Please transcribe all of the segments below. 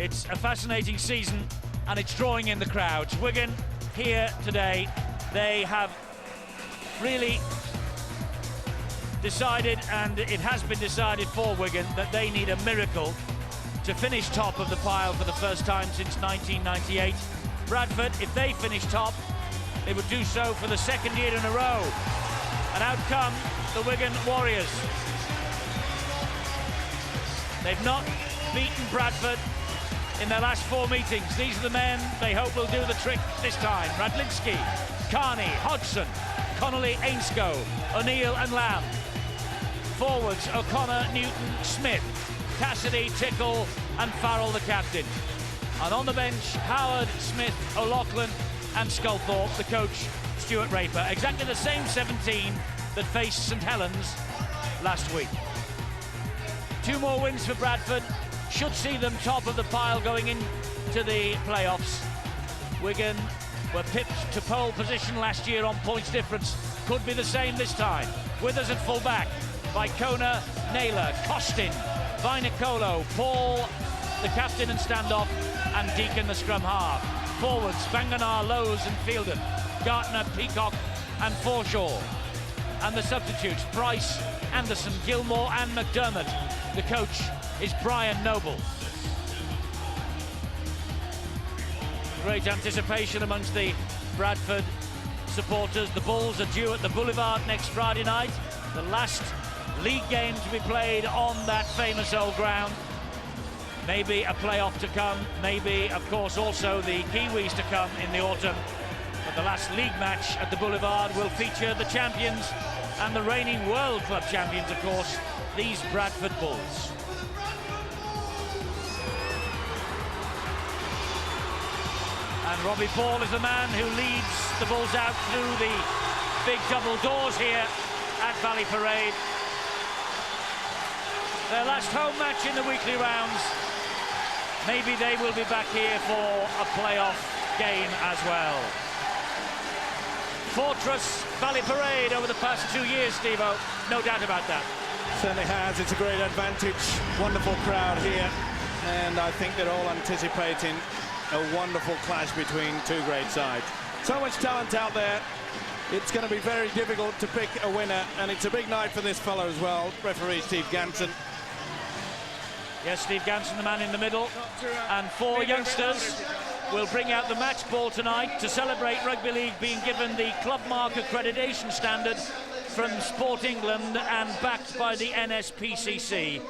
It's a fascinating season and it's drawing in the crowds. Wigan here today, they have really decided, and it has been decided for Wigan, that they need a miracle to finish top of the pile for the first time since 1998. Bradford, if they finish top, they would do so for the second year in a row. And out come the Wigan Warriors. They've not beaten Bradford in their last 4 meetings. These are the men they hope will do the trick this time. Radlinski, Carney, Hodgson, Connolly, Ainscough, O'Neill and Lamb. Forwards, O'Connor, Newton, Smith, Cassidy, Tickle and Farrell, the captain. And on the bench, Howard, Smith, O'Loughlin and Sculthorpe, the coach, Stuart Raper. Exactly the same 17 that faced St Helens last week. 2 more wins for Bradford should see them top of the pile going into the playoffs. Wigan were pipped to pole position last year on points difference. Could be the same this time. Withers at full back by Kona, Naylor, Costin, Vinicolo, Paul, the captain and standoff, and Deacon, the scrum half. Forwards, Banganar, Lowes and Fielden, Gartner, Peacock and Forshaw. And the substitutes, Price, Anderson, Gilmore and McDermott. The coach is Brian Noble. Great anticipation amongst the Bradford supporters. The Bulls are due at the Boulevard next Friday night. The last league game to be played on that famous old ground. Maybe a playoff to come, maybe, of course, also the Kiwis to come in the autumn. But the last league match at the Boulevard will feature the champions and the reigning World Club champions, of course, these Bradford Bulls. And Robbie Ball is the man who leads the Bulls out through the big double doors here at Valley Parade. Their last home match in the weekly rounds. Maybe they will be back here for a playoff game as well. Fortress Valley Parade over the past 2 years, Steve-O. No doubt about that. Certainly has. It's a great advantage. Wonderful crowd here. And I think they're all anticipating a wonderful clash between 2 great sides. So much talent out there. It's going to be very difficult to pick a winner. And it's a big night for this fellow as well. Referee Steve Ganson. Yes, Steve Ganson, the man in the middle. And 4 youngsters will bring out the match ball tonight to celebrate rugby league being given the club mark accreditation standard from Sport England and backed by the NSPCC.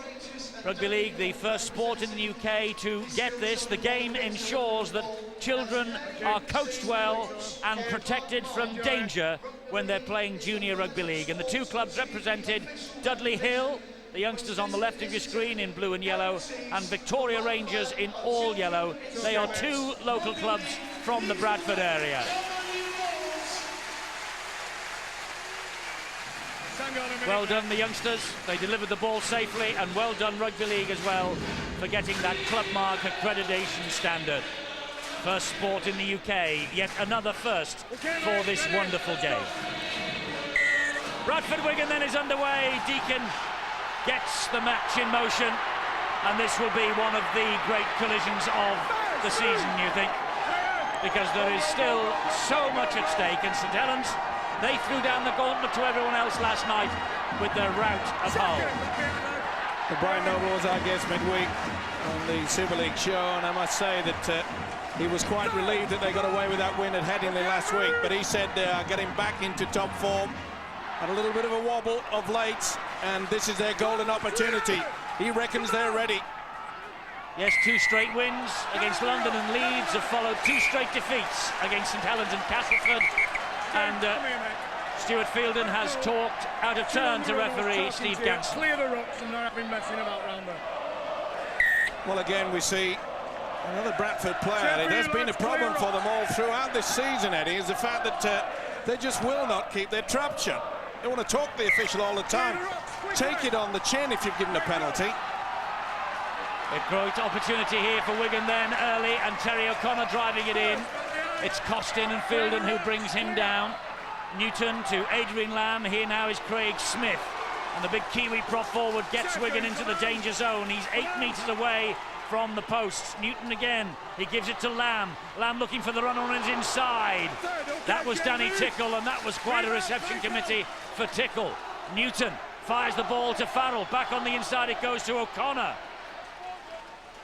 Rugby league, the first sport in the UK to get this. The game ensures that children are coached well and protected from danger when they're playing junior rugby league. And the 2 clubs represented, Dudley Hill, the youngsters on the left of your screen in blue and yellow, and Victoria Rangers in all yellow. They are 2 local clubs from the Bradford area. Well done, the youngsters. They delivered the ball safely, and well done Rugby League as well for getting that club mark accreditation standard. First sport in the UK, yet another first for this wonderful game. Bradford Wigan then is underway. Deacon gets the match in motion, and this will be one of the great collisions of the season, you think, because there is still so much at stake. And St Helens, they threw down the gauntlet to everyone else last night with their rout of Hull. Well, Brian Noble was our guest midweek on the Super League show, and I must say that he was quite relieved that they got away with that win at Headingley last week, but he said they are getting back into top form. Had a little bit of a wobble of late, and this is their golden opportunity. He reckons they're ready. Yes, 2 straight wins against London and Leeds have followed 2 straight defeats against St Helens and Castleford. And Stuart Fielden has talked out of turn to referee Steve Ganson. Clear the rocks and not been messing about round there. Well, again, we see another Bradford player. It has been a problem for them all throughout this season, Eddie, is the fact that they just will not keep their trap shut. They want to talk the official all the time. Take it on the chin if you've given a penalty. A great opportunity here for Wigan then early, and Terry O'Connor driving it in. It's Costin and Fielden who brings him down. Newton to Adrian Lamb. Here now is Craig Smith. And the big Kiwi prop forward gets Wigan into the danger zone. He's 8 metres away from the posts. Newton again, he gives it to Lamb. Lamb looking for the run on his inside. That was Danny Tickle, and that was quite a reception committee for Tickle. Newton fires the ball to Farrell. Back on the inside it goes to O'Connor.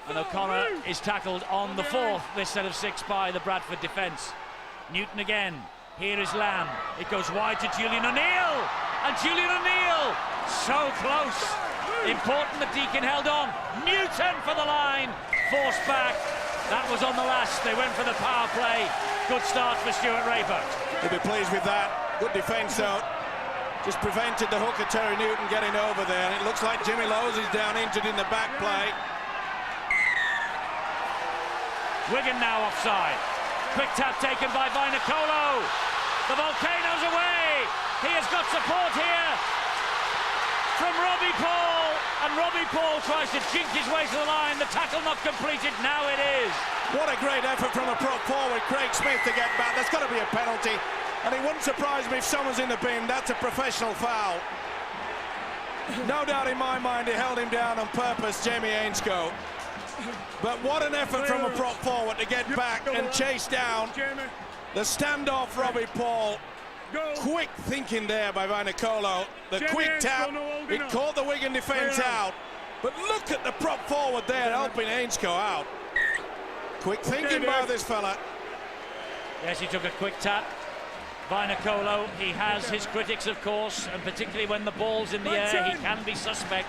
And O'Connor is tackled on the fourth, this set of 6 by the Bradford defence. Newton again. Here is Lamb. It goes wide to Julian O'Neill. And Julian O'Neill, so close. Important that Deacon held on. Newton for the line. Forced back. That was on the last. They went for the power play. Good start for Stuart Rayburn. He'll be pleased with that. Good defence though. Just prevented the hooker Terry Newton getting over there. And it looks like Jimmy Lowes is down injured in the back play. Wigan now offside. Quick tap taken by Vainicolo. The Volcano's away. He has got support here from Robbie Paul. And Robbie Paul tries to jink his way to the line. The tackle not completed. Now it is. What a great effort from a prop forward, Craig Smith, to get back. There's got to be a penalty. And it wouldn't surprise me if someone's in the bin. That's a professional foul. No doubt in my mind he held him down on purpose, Jamie Ainscough. But what an effort from a prop forward to get back and chase down the standoff Robbie Paul. Quick thinking there by Vainicolo. The quick tap, it caught the Wigan defence out. But look at the prop forward there helping Ainscough out. Quick thinking by this fella. Yes, he took a quick tap. Vainicolo, he has his critics, of course, and particularly when the ball's in the air, he can be suspect.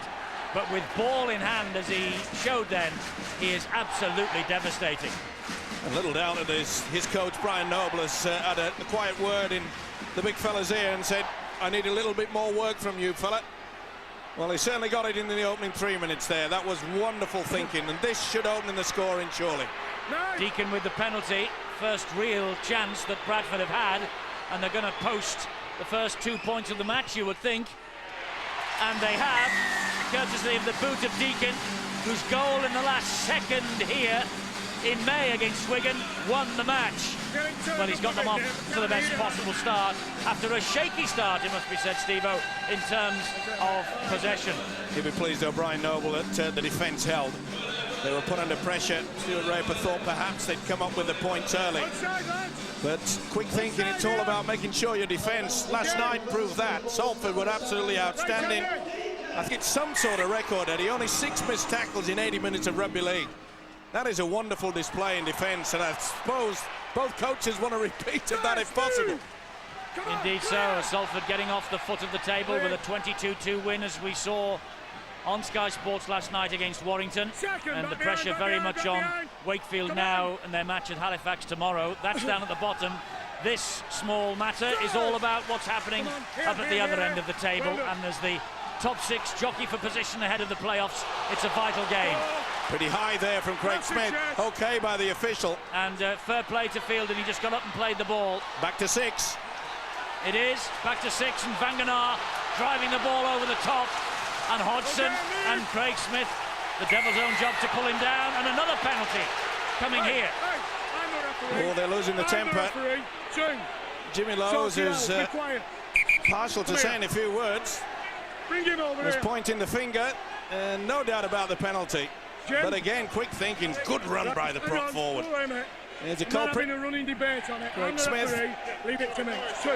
But with ball in hand, as he showed then, he is absolutely devastating. And little doubt that his coach, Brian Noble, has had a quiet word in the big fella's ear and said, I need a little bit more work from you, fella. Well, he certainly got it in the opening 3 minutes there. That was wonderful thinking, and this should open the scoring, surely. Deacon with the penalty. First real chance that Bradford have had, and they're going to post the first 2 points of the match, you would think. And they have, courtesy of the boot of Deacon, whose goal in the last second here in May against Wigan won the match. Well, he's got them off to the best possible start after a shaky start, it must be said, Steve-O, in terms of possession. He'll be pleased, O'Brien Noble, that the defence held. They were put under pressure. Stuart Rayburn thought perhaps they'd come up with the points early. But quick thinking, it's all about making sure your defence. Last night proved that. Salford were absolutely outstanding. I think it's some sort of record, Eddie. Only 6 missed tackles in 80 minutes of rugby league. That is a wonderful display in defence, and I suppose both coaches want a repeat of that if possible. Indeed so. Salford getting off the foot of the table with a 22-2 win, as we saw on Sky Sports last night against Warrington, and the pressure very much on Wakefield now and their match at Halifax tomorrow. That's down at the bottom. This small matter is all about what's happening up at the other end of the table, and there's the top 6 jockey for position ahead of the playoffs. It's a vital game. Pretty high there from Craig Smith. Okay by the official. And fair play to Field, and he just got up and played the ball. Back to 6. It is back to 6, and Vanganar driving the ball over the top. And Hodgson and Craig Smith, the devil's own job to pull him down, and another penalty coming here. Oh, they're losing the temper. Jimmy Lowes is partial to saying a few words. Was pointing the finger, and no doubt about the penalty. But again, quick thinking, good run by the prop forward. There's a culprit. Craig Smith. Leave it to me. 2.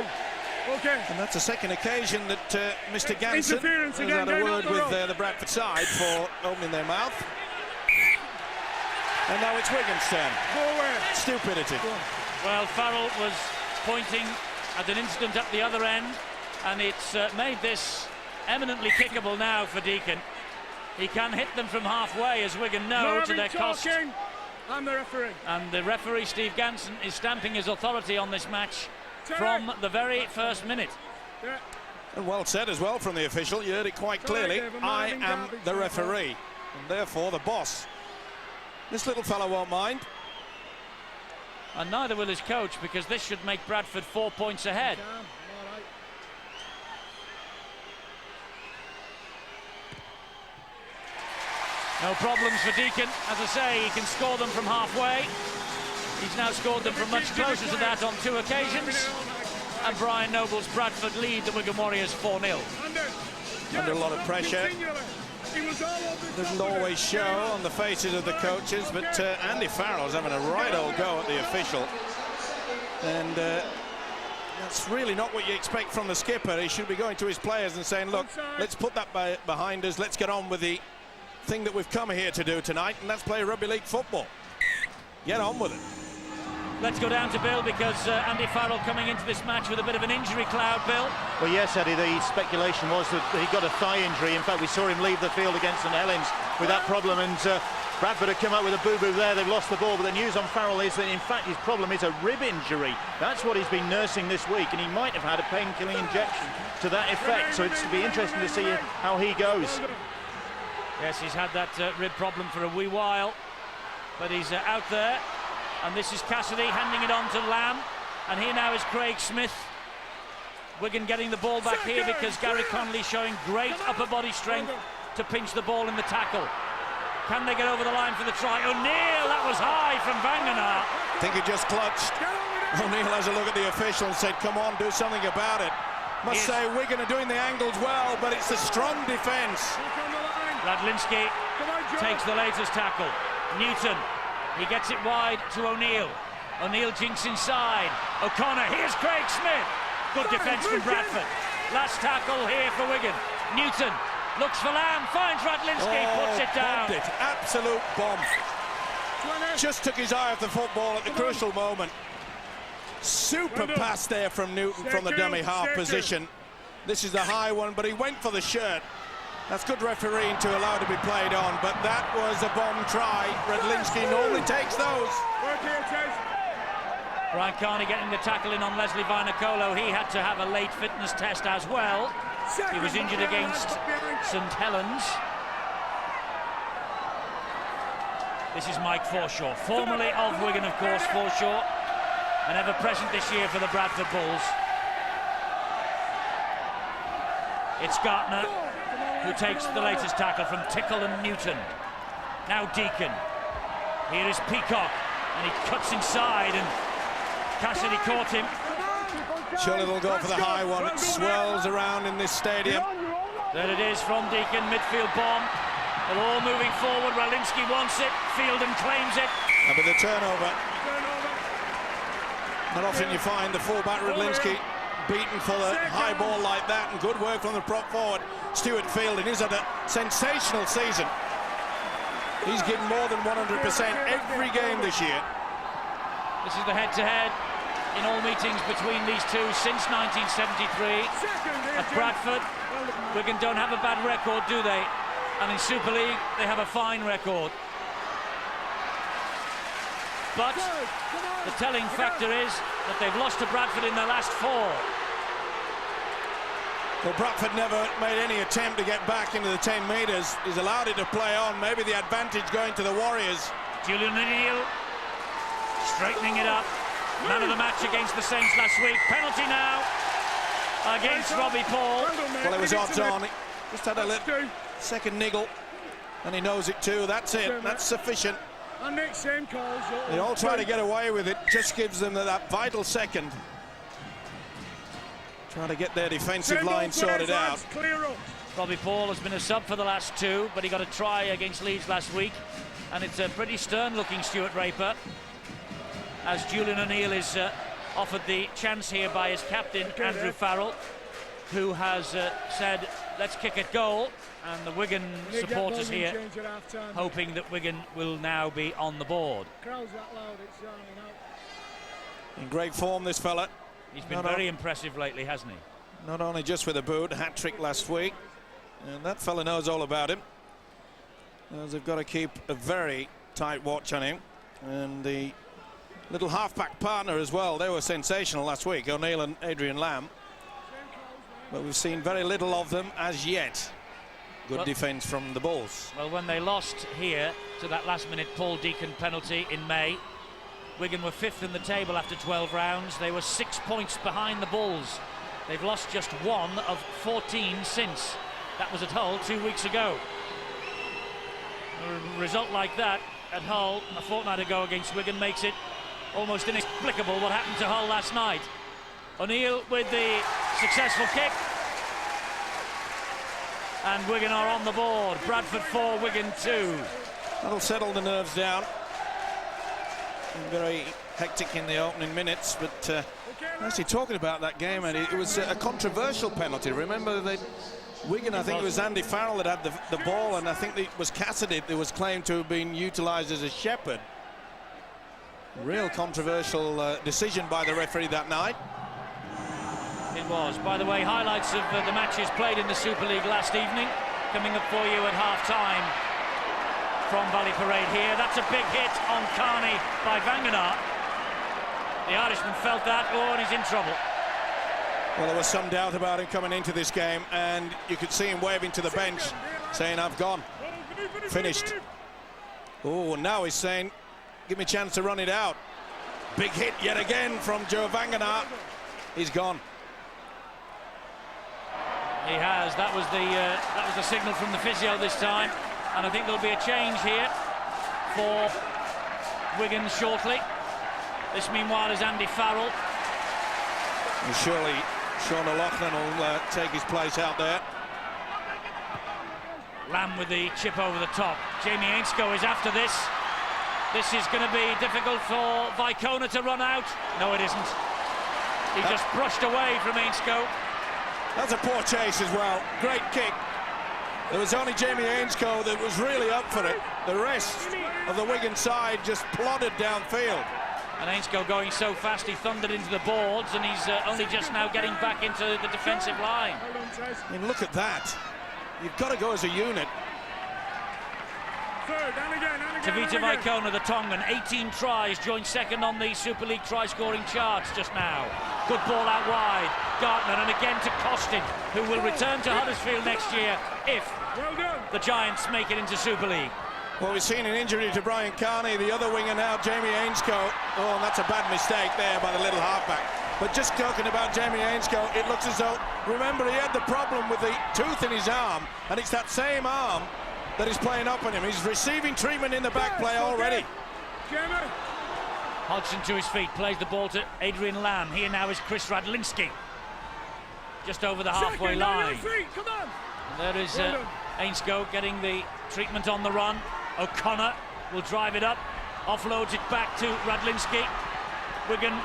Okay. And that's the second occasion that Mr. Ganson has had a word with the Bradford side for opening their mouth. And now it's Wigan's turn. Stupidity. Well, Farrell was pointing at an incident up the other end, and it's made this eminently kickable now for Deacon. He can hit them from halfway, as Wigan know, to their cost. I'm the referee. And the referee, Steve Ganson, is stamping his authority on this match from the very first minute. Yeah. And well said as well from the official. You heard it quite clearly. I am the referee, and therefore the boss. This little fellow won't mind. And neither will his coach, because this should make Bradford 4 points ahead. No problems for Deacon. As I say, he can score them from halfway. He's now scored them from much closer to that on 2 occasions. And Brian Noble's Bradford lead the Wigan Warriors 4-0. Under a lot of pressure. He was all over the Doesn't top of it. always show on the faces of the coaches, but Andy Farrell's having a right old go at the official. And that's really not what you expect from the skipper. He should be going to his players and saying, look, let's put that behind us. Let's get on with the thing that we've come here to do tonight, and that's play rugby league football. Get on with it. Let's go down to Bill, because Andy Farrell coming into this match with a bit of an injury cloud, Bill. Well, yes, Eddie, the speculation was that he got a thigh injury. In fact, we saw him leave the field against St Helens with that problem, and Bradford have come up with a boo-boo there. They've lost the ball, but the news on Farrell is that, in fact, his problem is a rib injury. That's what he's been nursing this week, and he might have had a painkilling injection to that effect, so it's to be interesting to see how he goes. Yes, he's had that rib problem for a wee while, but he's out there. And this is Cassidy handing it on to Lamb, and here now is Craig Smith. Wigan getting the ball back here because Gary Connolly showing great upper body strength to pinch the ball in the tackle. Can they get over the line for the try? O'Neill, that was high from Vangenaar. I think he just clutched. O'Neill has a look at the official and said, come on, do something about it. Must say Wigan are doing the angles well, but it's a strong defence. Radlinski takes the latest tackle. Newton. He gets it wide to O'Neill. O'Neill jinks inside. O'Connor, here's Craig Smith. Good defence from Bradford. Last tackle here for Wigan. Newton looks for Lamb, finds Radlinski, puts it down. Bombed it. Absolute bomb. Just took his eye off the football at the crucial moment. Super pass there from Newton from the dummy half position. This is the high one, but he went for the shirt. That's good refereeing to allow to be played on, but that was a bomb try. Radlinski normally takes those. Brian Carney getting the tackle in on Leslie Vinacolo. He had to have a late fitness test as well. He was injured against St Helens. This is Mike Forshaw, formerly of Wigan, of course, Forshaw, and ever present this year for the Bradford Bulls. It's Gartner who takes the latest tackle from Tickle and Newton. Now Deacon. Here is Peacock, and he cuts inside, and Cassidy caught him. Surely they'll go for the high one. It swirls around in this stadium. There it is from Deacon, midfield bomb. They're all moving forward. Radlinski wants it, Fielden claims it. And with the turnover. Not often you find the fullback Radlinski beaten for the high ball like that, and good work from the prop forward Stuart Fielden. He's had a sensational season. He's given more than 100% every game this year. This is the head-to-head in all meetings between these two since 1973 at Bradford. Wigan don't have a bad record, do they? And in Super League they have a fine record. But the telling factor is that they've lost to Bradford in their last 4. Well, Bradford never made any attempt to get back into the 10 metres. He's allowed it to play on. Maybe the advantage going to the Warriors. Julian O'Neill straightening it up. Man of the match against the Saints last week. Penalty now against Robbie Paul. Well, it was odds on. He just had a little second niggle, and he knows it too. That's it. That's sufficient. They all try to get away with it. Just gives them that vital second. Trying to get their defensive line sorted out. Robbie Paul has been a sub for the last 2, but he got a try against Leeds last week, and it's a pretty stern-looking Stuart Raper, as Julian O'Neill is offered the chance here by his captain Andrew Farrell, who has said, let's kick it goal, and the Wigan supporters here hoping that Wigan will now be on the board. In great form, this fella. He's been very impressive lately, hasn't he? Not only just with a boot, hat-trick last week, and that fella knows all about him. As they've got to keep a very tight watch on him, and the little half-back partner as well. They were sensational last week, O'Neill and Adrian Lamb, but we've seen very little of them as yet. Good defence from the Bulls. Well, when they lost here to that last-minute Paul Deacon penalty in May, Wigan were 5th in the table after 12 rounds. They were 6 points behind the Bulls. They've lost just 1 of 14 since. That was at Hull 2 weeks ago. A result like that at Hull a fortnight ago against Wigan makes it almost inexplicable what happened to Hull last night. O'Neill with the successful kick. and Wigan are on the board. Bradford 4, Wigan 2. That'll settle the nerves down. Very hectic in the opening minutes, but actually talking about that game, and it was a controversial penalty. Remember that Wigan, I think it was Andy Farrell that had the ball, and I think it was Cassidy that was claimed to have been utilised as a shepherd. Real controversial decision by the referee that night. It was. By the way, highlights of the matches played in the Super League last evening coming up for you at half-time from Valley Parade here. That's a big hit on Carney by Vangenaar. The Irishman felt that, and he's in trouble. Well, there was some doubt about him coming into this game, and you could see him waving to the bench, saying, "I've gone, finished." Oh, now he's saying, "Give me a chance to run it out." Big hit yet again from Joe Vangenaar. He's gone. He has. That was the signal from the physio this time, and I think there'll be a change here for Wigan shortly. This, meanwhile, is Andy Farrell. And surely Sean O'Loughlin will take his place out there. Lamb with the chip over the top. Jamie Ainscough is after this. This is going to be difficult for Vicona to run out. No, it isn't. He just brushed away from Ainscough. That's a poor chase as well. Great kick. There was only Jamie Ainscough that was really up for it. The rest of the Wigan side just plodded downfield. And Ainscough going so fast he thundered into the boards, and he's only just now getting back into the defensive line. I mean, look at that. You've got to go as a unit. Tavita Vicona, the Tongan, 18 tries, joined second on the Super League try-scoring charts just now. Good ball out wide. Gartner, and again to Costin, who will return to Huddersfield next year if the Giants make it into Super League. Well, we've seen an injury to Brian Carney, the other winger now, Jamie Ainscough. Oh, and that's a bad mistake there by the little halfback. But just talking about Jamie Ainscough, it looks as though, remember, he had the problem with the tooth in his arm, and it's that same arm that is playing up on him. He's receiving treatment in the back play already. Hodgson to his feet, plays the ball to Adrian Lamb. Here now is Chris Radlinski, just over the halfway line. And there is Ainscough getting the treatment on the run. O'Connor will drive it up, offloads it back to Radlinski. Wigan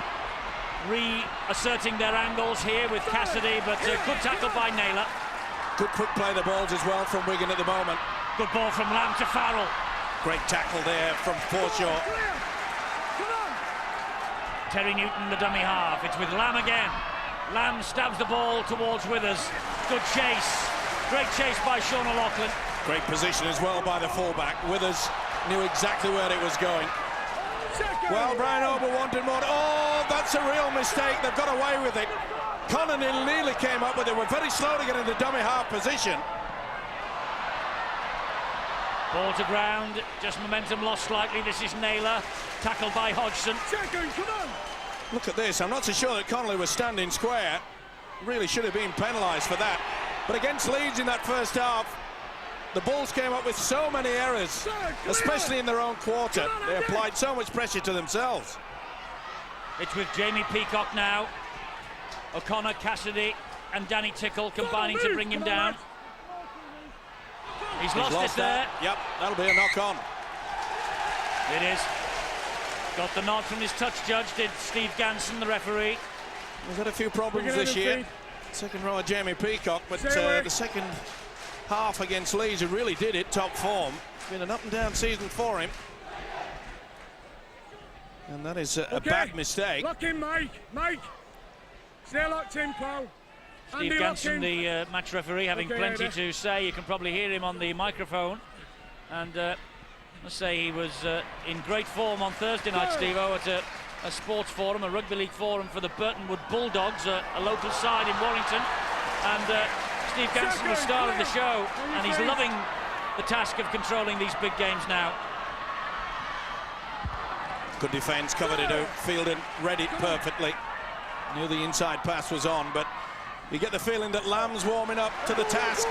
reasserting their angles here with Cassidy, but good tackle by Naylor. Good quick play the balls as well from Wigan at the moment. Good ball from Lamb to Farrell. Great tackle there from Forshaw. Terry Newton, the dummy half. It's with Lamb again. Lamb stabs the ball towards Withers. Good chase. Great chase by Sean O'Loughlin. Great position as well by the fullback. Withers knew exactly where it was going. Well, Brian Ober wanted more. Oh, that's a real mistake. They've got away with it. Conan nearly came up with it. We're very slow to get in the dummy half position. Ball to ground. Just momentum lost slightly. This is Naylor. Tackled by Hodgson. Look at this. I'm not so sure that Connolly was standing square. Really should have been penalised for that. But against Leeds in that first half, the Bulls came up with so many errors, especially in their own quarter. They applied so much pressure to themselves. It's with Jamie Peacock now. O'Connor, Cassidy and Danny Tickle combining to bring him down. He's lost it there. Yep, that'll be a knock-on. It is. Got the nod from his touch judge, did Steve Ganson, the referee. He's had a few problems this year. Second row of Jamie Peacock, but the second half against Leeds, who really did it, top form. It's been an up-and-down season for him. And that is a bad mistake. Lock in, Mike. Mike. Stay locked in, Paul. Steve Ganson, the match referee, having plenty to say. You can probably hear him on the microphone. And let's say he was in great form on Thursday night, Steve-O, at a sports forum, a rugby league forum for the Burtonwood Bulldogs, a local side in Warrington. And Steve Ganson, the star of the show, and he's loving the task of controlling these big games now. Good defence, covered it out, fielded, read it perfectly. Knew the inside pass was on, but you get the feeling that Lamb's warming up to the task.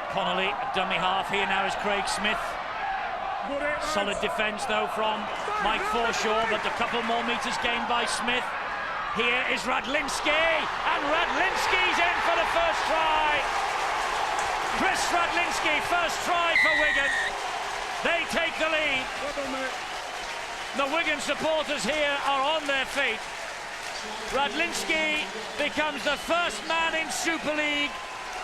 Connolly, dummy half. Here now is Craig Smith. Solid defence though from Mike Forshaw, but a couple more metres gained by Smith. Here is Radlinski, and Radlinski's in for the first try. Chris Radlinski, first try for Wigan. They take the lead. The Wigan supporters here are on their feet. Radlinski becomes the first man in Super League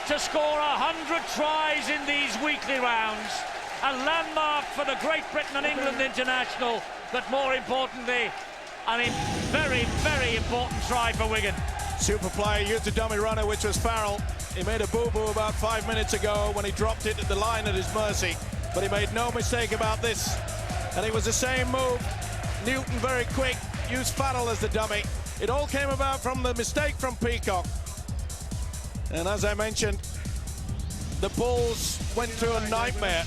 to score 100 tries in these weekly rounds. A landmark for the Great Britain and England international, but more importantly, a very, very important try for Wigan. Super player used a dummy runner, which was Farrell. He made a boo-boo about 5 minutes ago when he dropped it at the line at his mercy, but he made no mistake about this. And it was the same move. Newton very quick, used Farrell as the dummy. It all came about from the mistake from Peacock. And as I mentioned, the Bulls went through a nightmare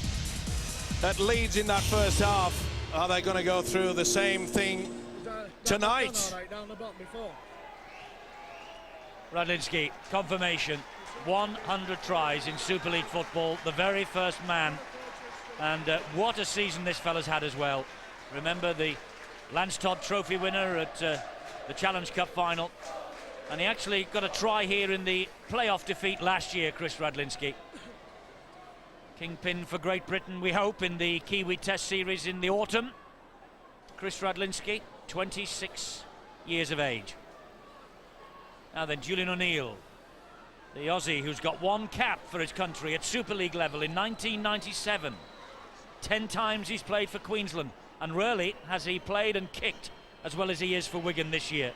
at Leeds in that first half. Are they going to go through the same thing tonight? Radlinski, confirmation, 100 tries in Super League football, the very first man. And what a season this fella's had as well. Remember the Lance Todd Trophy winner at the Challenge Cup final. And he actually got a try here in the playoff defeat last year, Chris Radlinski. Kingpin for Great Britain, we hope, in the Kiwi Test Series in the autumn. Chris Radlinski, 26 years of age. Now then, Julian O'Neill, the Aussie who's got one cap for his country at Super League level in 1997. 10 times he's played for Queensland, and rarely has he played and kicked as well as he is for Wigan this year.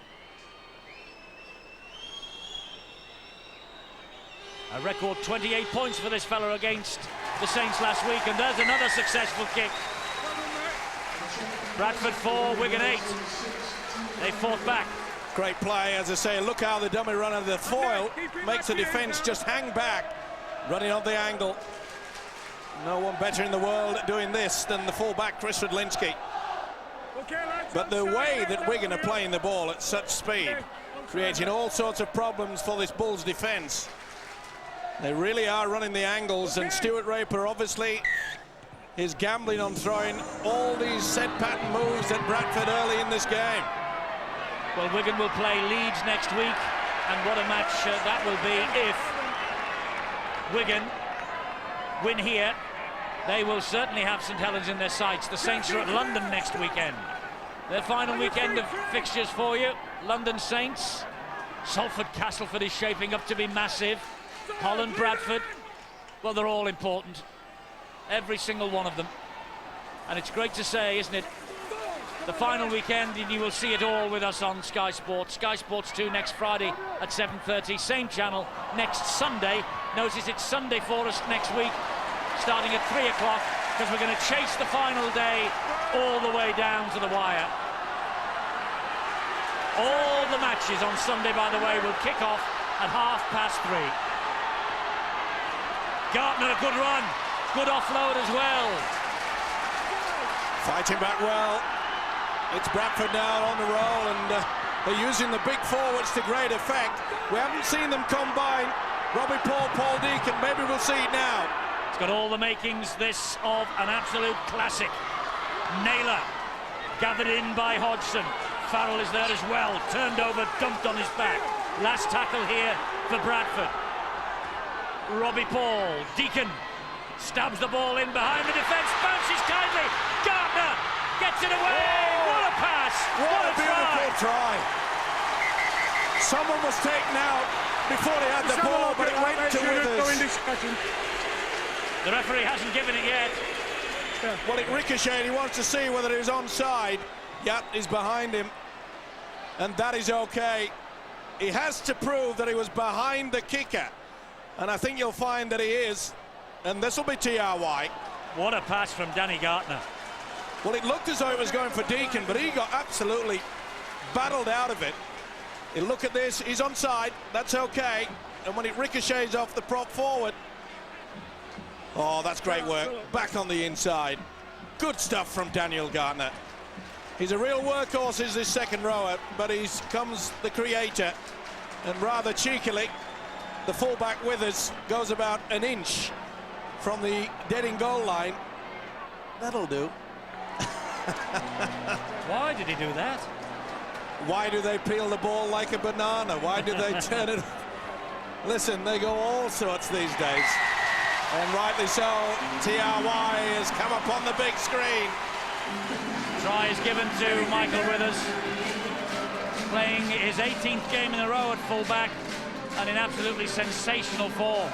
A record 28 points for this fella against the Saints last week, and there's another successful kick. Bradford 4, Wigan 8. They fought back. Great play, as I say. Look how the dummy runner, the foil, makes the defence just hang back, running on the angle. No one better in the world at doing this than the fullback, Chris Radlinski. But the way that Wigan are playing the ball at such speed, creating all sorts of problems for this Bulls defence. They really are running the angles, and Stuart Raper obviously is gambling on throwing all these set pattern moves at Bradford early in this game. Well, Wigan will play Leeds next week, and what a match that will be if Wigan win here. They will certainly have St Helens in their sights. The Saints are at London next weekend. Their final weekend of fixtures for you. London Saints. Salford Castleford is shaping up to be massive. Holland, Bradford. Well, they're all important. Every single one of them. And it's great to say, isn't it? The final weekend, and you will see it all with us on Sky Sports. Sky Sports 2 next Friday at 7:30. Same channel next Sunday. Notice it's Sunday for us next week, starting at 3 o'clock, because we're going to chase the final day all the way down to the wire. All the matches on Sunday, by the way, will kick off at 3:30. Gartner, a good run. Good offload as well. Fighting back well. It's Bradford now on the roll, and they're using the big forwards to great effect. We haven't seen them combine. Robbie Paul, Paul Deacon, maybe we'll see it now. It's got all the makings, this, of an absolute classic. Naylor, gathered in by Hodgson. Farrell is there as well, turned over, dumped on his back. Last tackle here for Bradford. Robbie Paul, Deacon, stabs the ball in behind the defence, bounces kindly. Gartner gets it away. Oh, what a pass! What a beautiful try! Someone was taken out before he had the ball, but it went to Withers. The referee hasn't given it yet. Well, it ricocheted. He wants to see whether he was onside. Yep, he's behind him, and that is okay. He has to prove that he was behind the kicker, and I think you'll find that he is, and this will be TRY. What a pass from Danny Gartner. Well, it looked as though it was going for Deacon, but he got absolutely battled out of it. You look at this, he's onside, that's okay. And when it ricochets off the prop forward, oh, that's great work. Back on the inside. Good stuff from Daniel Gartner. He's a real workhorse, is this second rower, but he's comes the creator. And rather cheekily, the fullback Withers goes about an inch from the dead-in goal line. That'll do. Why did he do that? Why do they peel the ball like a banana? Why do they turn it? Listen, they go all sorts these days. And rightly so, TRY has come up on the big screen. Try is given to Michael Withers, playing his 18th game in a row at fullback and in absolutely sensational form.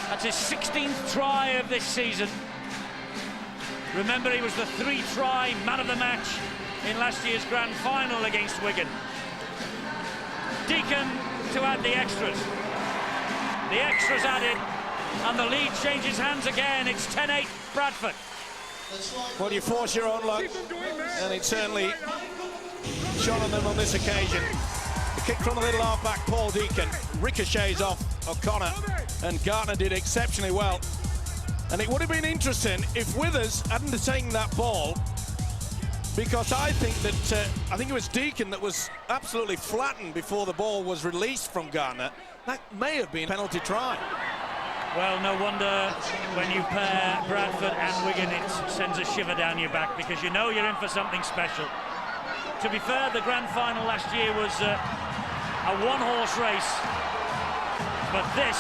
That's his 16th try of this season. Remember, he was the 3-try man of the match in last year's grand final against Wigan. Deacon to add the extras. The extras added, and the lead changes hands again. It's 10-8 Bradford. Well, you force your own luck, and it certainly shone on them on this occasion. The kick from the little halfback, Paul Deacon, ricochets off O'Connor, and Gartner did exceptionally well. And it would have been interesting if Withers hadn't taken that ball, because I think it was Deacon that was absolutely flattened before the ball was released from Gartner. That may have been a penalty try. Well, no wonder when you pair Bradford and Wigan, it sends a shiver down your back, because you know you're in for something special. To be fair, the grand final last year was a one-horse race, but this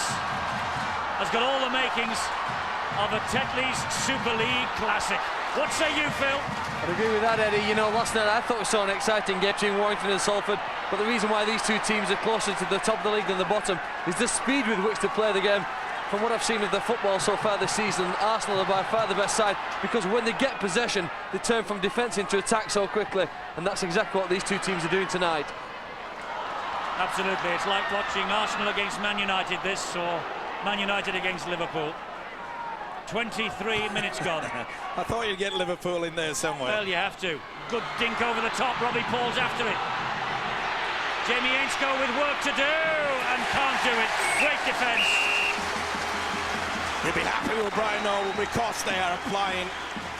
has got all the makings of a Tetley's Super League classic. What say you, Phil? I'd agree with that, Eddie. You know, last night I thought we saw an exciting game between Warrington and Salford, but the reason why these two teams are closer to the top of the league than the bottom is the speed with which they play the game. From what I've seen of the football so far this season, Arsenal are by far the best side, because when they get possession, they turn from defence into attack so quickly, and that's exactly what these two teams are doing tonight. Absolutely, it's like watching Arsenal against Man United this, or Man United against Liverpool. 23 minutes gone. I thought you'd get Liverpool in there somewhere. Well, you have to. Good dink over the top, Robbie Paul's after it. Jamie Ainscough with work to do, and can't do it. Great defence. He'll be happy with Brian Noble, because they are applying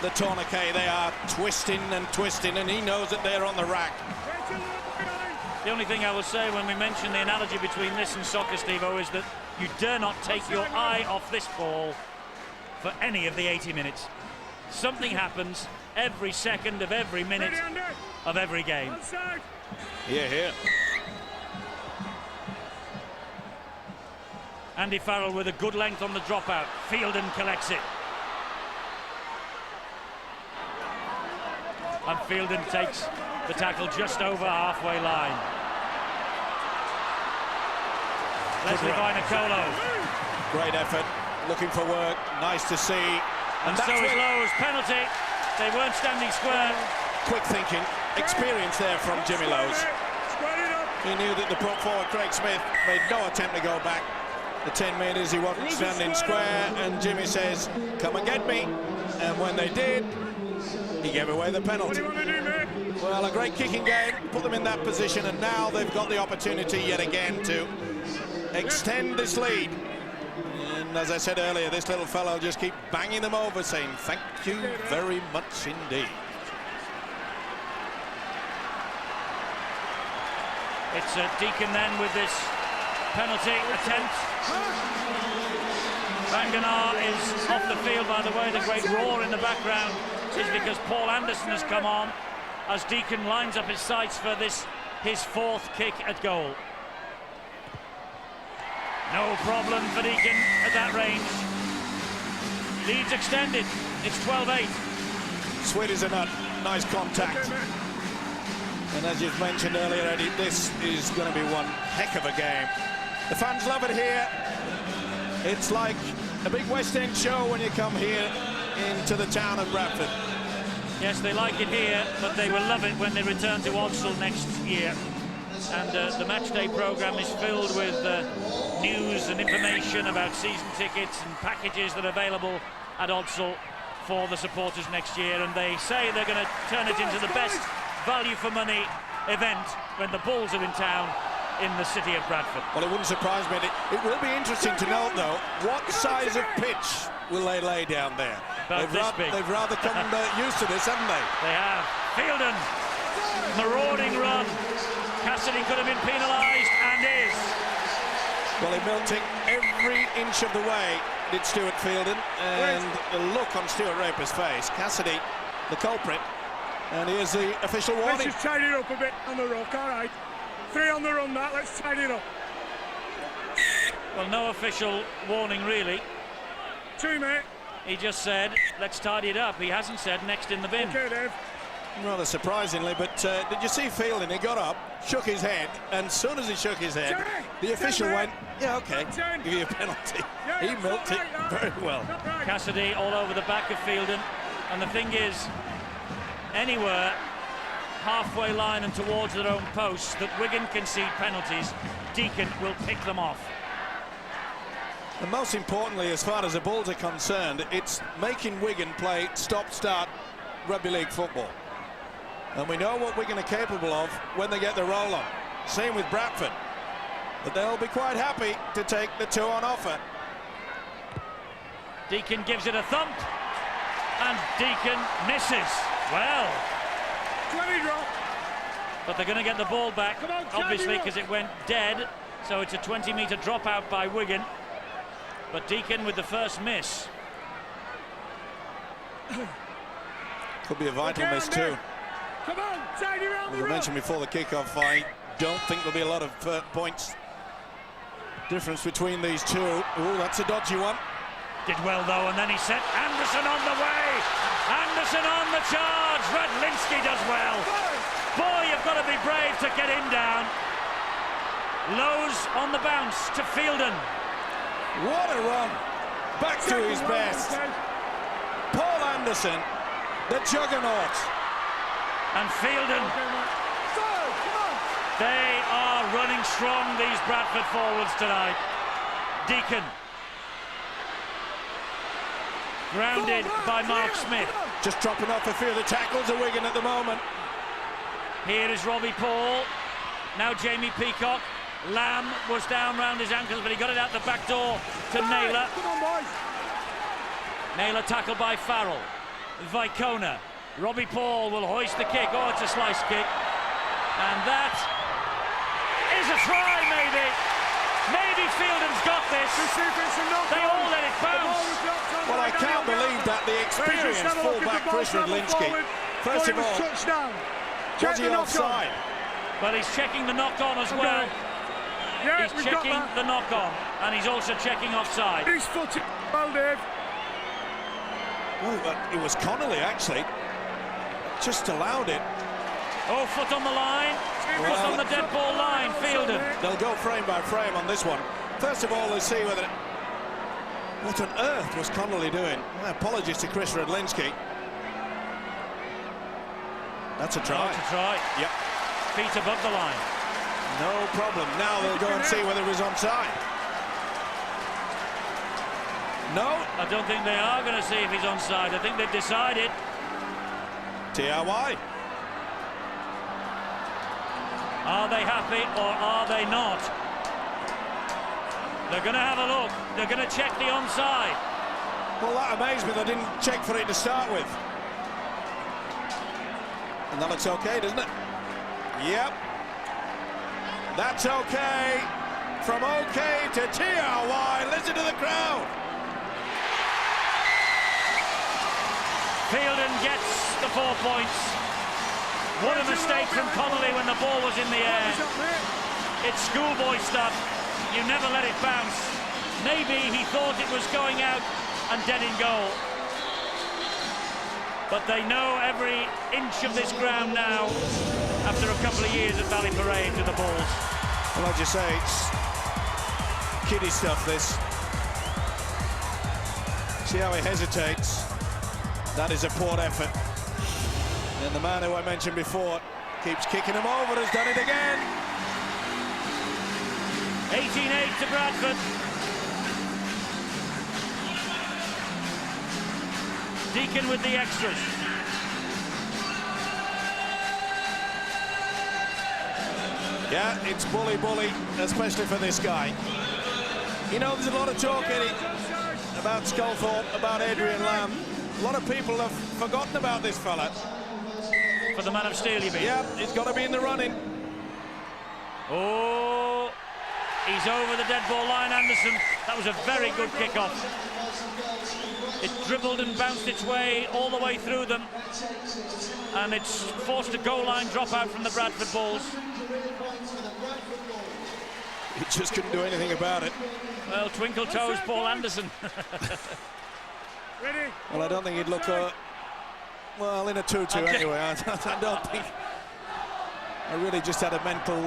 the tourniquet. They are twisting, and he knows that they're on the rack. The only thing I will say when we mention the analogy between this and soccer, Steve-O, is that you dare not take your eye off this ball for any of the 80 minutes. Something happens every second of every minute of every game. Here. Andy Farrell with a good length on the dropout. Fielden collects it. And Fielden takes the tackle just over halfway line. Leslie Vinacolo. Great effort, looking for work, nice to see. And so is Lowe's. Penalty. They weren't standing square. Quick thinking, experience there from Jimmy Lowe's. He knew that the prop forward, Craig Smith, made no attempt to go back the 10 metres. He wasn't standing square, and Jimmy says, come and get me. And when they did, he gave away the penalty. Well, a great kicking game, put them in that position, and now they've got the opportunity yet again to extend this lead. And as I said earlier, this little fellow just keep banging them over, saying thank you very much indeed. It's Deacon then with this penalty attempt. Banganar is off the field, by the way. The great roar in the background is because Paul Anderson has come on as Deacon lines up his sights for this, his fourth kick at goal. No problem for Deacon at that range. Leeds extended. It's 12-8. Sweet as a nut. Nice contact. And as you've mentioned earlier, Eddie, this is going to be one heck of a game. The fans love it here. It's like a big West End show when you come here into the town of Bradford. Yes, they like it here, but they will love it when they return to Odsal next year. And the matchday programme is filled with news and information about season tickets and packages that are available at Odsal for the supporters next year. And they say they're going to turn it into the best value for money event when the Bulls are in town in the city of Bradford. Well, it wouldn't surprise me. It will be interesting to note, though, what size of pitch will they lay down there? They've rather come used to this, haven't they? They have. Fielden, marauding run. Cassidy could have been penalised, and is. Well, he milked it every inch of the way, did Stuart Fielden, and the look on Stuart Raper's face. Cassidy, the culprit, And here's the official Let's warning. just tidy it up a bit on the rock, all right. 3 on the run, that. Let's tidy it up. Well, no official warning, really. 2, mate. He just said, let's tidy it up. He hasn't said next in the bin. Okay, Dave. Rather surprisingly, but did you see Fielding? He got up, shook his head, and as soon as he shook his head, the official went, yeah, okay, give you a penalty. He milked it very well. Cassidy all over the back of Fielding. And the thing is, anywhere halfway line and towards their own posts that Wigan concede penalties, Deacon will pick them off. And most importantly, as far as the Bulls are concerned, it's making Wigan play stop-start rugby league football. And we know what Wigan are capable of when they get the roll on. Same with Bradford. But they'll be quite happy to take the 2 on offer. Deacon gives it a thump. And Deacon misses. Well. 20 drop. But they're going to get the ball back, obviously, because it went dead. So it's a 20-metre dropout by Wigan. But Deacon with the first miss. Could be a vital miss too. Come on, tidy around As the I mentioned before the kickoff, I don't think there'll be a lot of points difference between these two. Oh, that's a dodgy one. Did well though, and then he sent Anderson on the way. Anderson on the charge. Radlinski does well. Boy, you've got to be brave to get him down. Lowe's on the bounce to Fielding. What a run. Back to his best. Paul Anderson, the juggernaut. And Fielding. They are running strong, these Bradford forwards tonight. Deacon. Grounded by Mark Smith. Just dropping off a few of the tackles of Wigan at the moment. Here is Robbie Paul. Now Jamie Peacock. Lamb was down round his ankles, but he got it out the back door to Naylor. Come on, boys. Naylor tackled by Farrell. Vicona. Robbie Paul will hoist the kick. Oh, it's a slice kick. And that is a try, maybe. Maybe Fielding's got this. They all let it bounce. Well, I can't believe that the experienced fullback Chris Radlinski, first of all, was he offside? Well, he's checking the knock-on as well. Yeah, he's checking the knock-on, and he's also checking offside. His foot, well, Dave. Oh, it was Connolly, actually. Just allowed it. Oh, foot on the line. Foot on the dead ball line, Fielding. They'll go frame by frame on this one. First of all, they'll see whether... What on earth was Connolly doing? My apologies to Chris Radlinski. That's a try. That's a try. Yep. Feet above the line. No problem. Now they'll go and see whether it was onside. No. I don't think they are going to see if he's onside. I think they've decided. TRY. Are they happy or are they not? They're going to have a look. They're going to check the onside. Well, that amazed me. They didn't check for it to start with. And that looks okay, doesn't it? Yep. That's okay. From okay to TRY. Listen to the crowd. Fielding gets the 4 points. What a mistake from Connolly when the ball was in the air. It's schoolboy stuff. You never let it bounce. Maybe he thought it was going out and dead in goal. But they know every inch of this ground now after a couple of years at Valley Parade to the Bulls. Well, like you say, it's kiddie stuff, this. See how he hesitates. That is a poor effort. And the man who I mentioned before keeps kicking him over, has done it again. 18-8 to Bradford. Deacon with the extras. Yeah, it's bully, especially for this guy. You know, there's a lot of talk, Eddie, about Sculthorpe, about Adrian Lamb. A lot of people have forgotten about this fella. For the man of steel, you mean? Yeah, he's got to be in the running. Oh, he's over the dead ball line, Anderson. That was a very good kick-off. It dribbled and bounced its way all the way through them, and it's forced a goal line dropout from the Bradford Bulls. He just couldn't do anything about it. Well, twinkle toes, Paul Anderson. Ready? Well, I don't think he'd look well in a 2-2 anyway. I don't think. I really just had a mental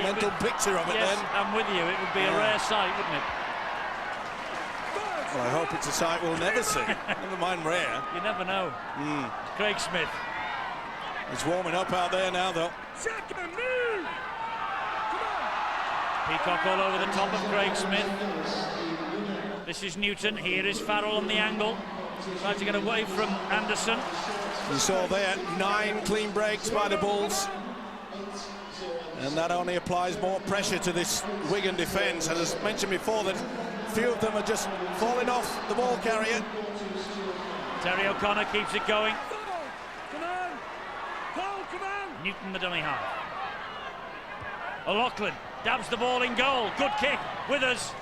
mental picture of it. Yes, then. I'm with you. It would be a rare sight, wouldn't it? Well, I hope it's a sight we'll never see. Never mind rare. You never know. Craig Smith. He's warming up out there now, though. Second move! Come on! Peacock all over the top of Craig Smith. This is Newton. Here is Farrell on the angle. Trying to get away from Anderson. You saw there 9 clean breaks by the Bulls. And that only applies more pressure to this Wigan defence. And as mentioned before, that few of them are just falling off the ball carrier. Terry O'Connor keeps it going. Come on! Paul, come on! Newton the dummy half. O'Loughlin dabs the ball in goal. Good kick. Withers.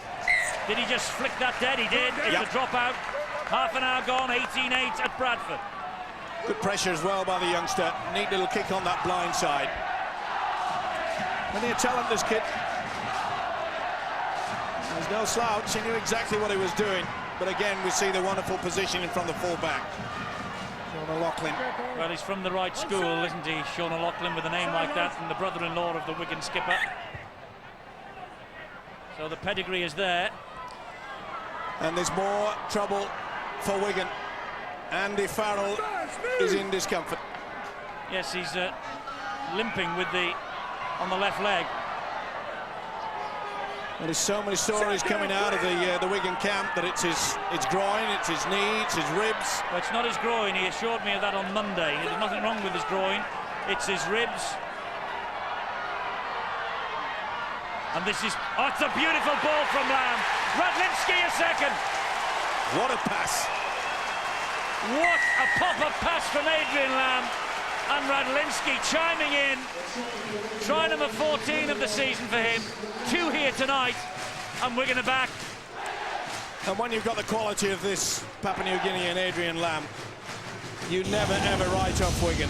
Did he just flick that dead? He did. It's a dropout. Half an hour gone. 18-8 at Bradford. Good pressure as well by the youngster. Neat little kick on that blind side. Plenty of talent, this kid. There's no slouch. He knew exactly what he was doing. But again, we see the wonderful positioning from the full-back. Sean O'Loughlin. Well, he's from the right school, isn't he? Sean O'Loughlin, with a name like that, and the brother-in-law of the Wigan skipper. So the pedigree is there. And there's more trouble for Wigan. Andy Farrell is in discomfort. Yes, he's limping with on the left leg. Well, there's so many stories coming out of the Wigan camp that it's his groin, it's his knee, it's his ribs. Well, it's not his groin. He assured me of that on Monday. There's nothing wrong with his groin. It's his ribs. And this is... Oh, it's a beautiful ball from Lamb. Radlinski a second. What a pass. What a pop-up pass from Adrian Lamb. And Radlinski chiming in. Try number 14 of the season for him. 2 here tonight. And Wigan are back. And when you've got the quality of this Papua New Guinean Adrian Lamb, you never ever write off Wigan.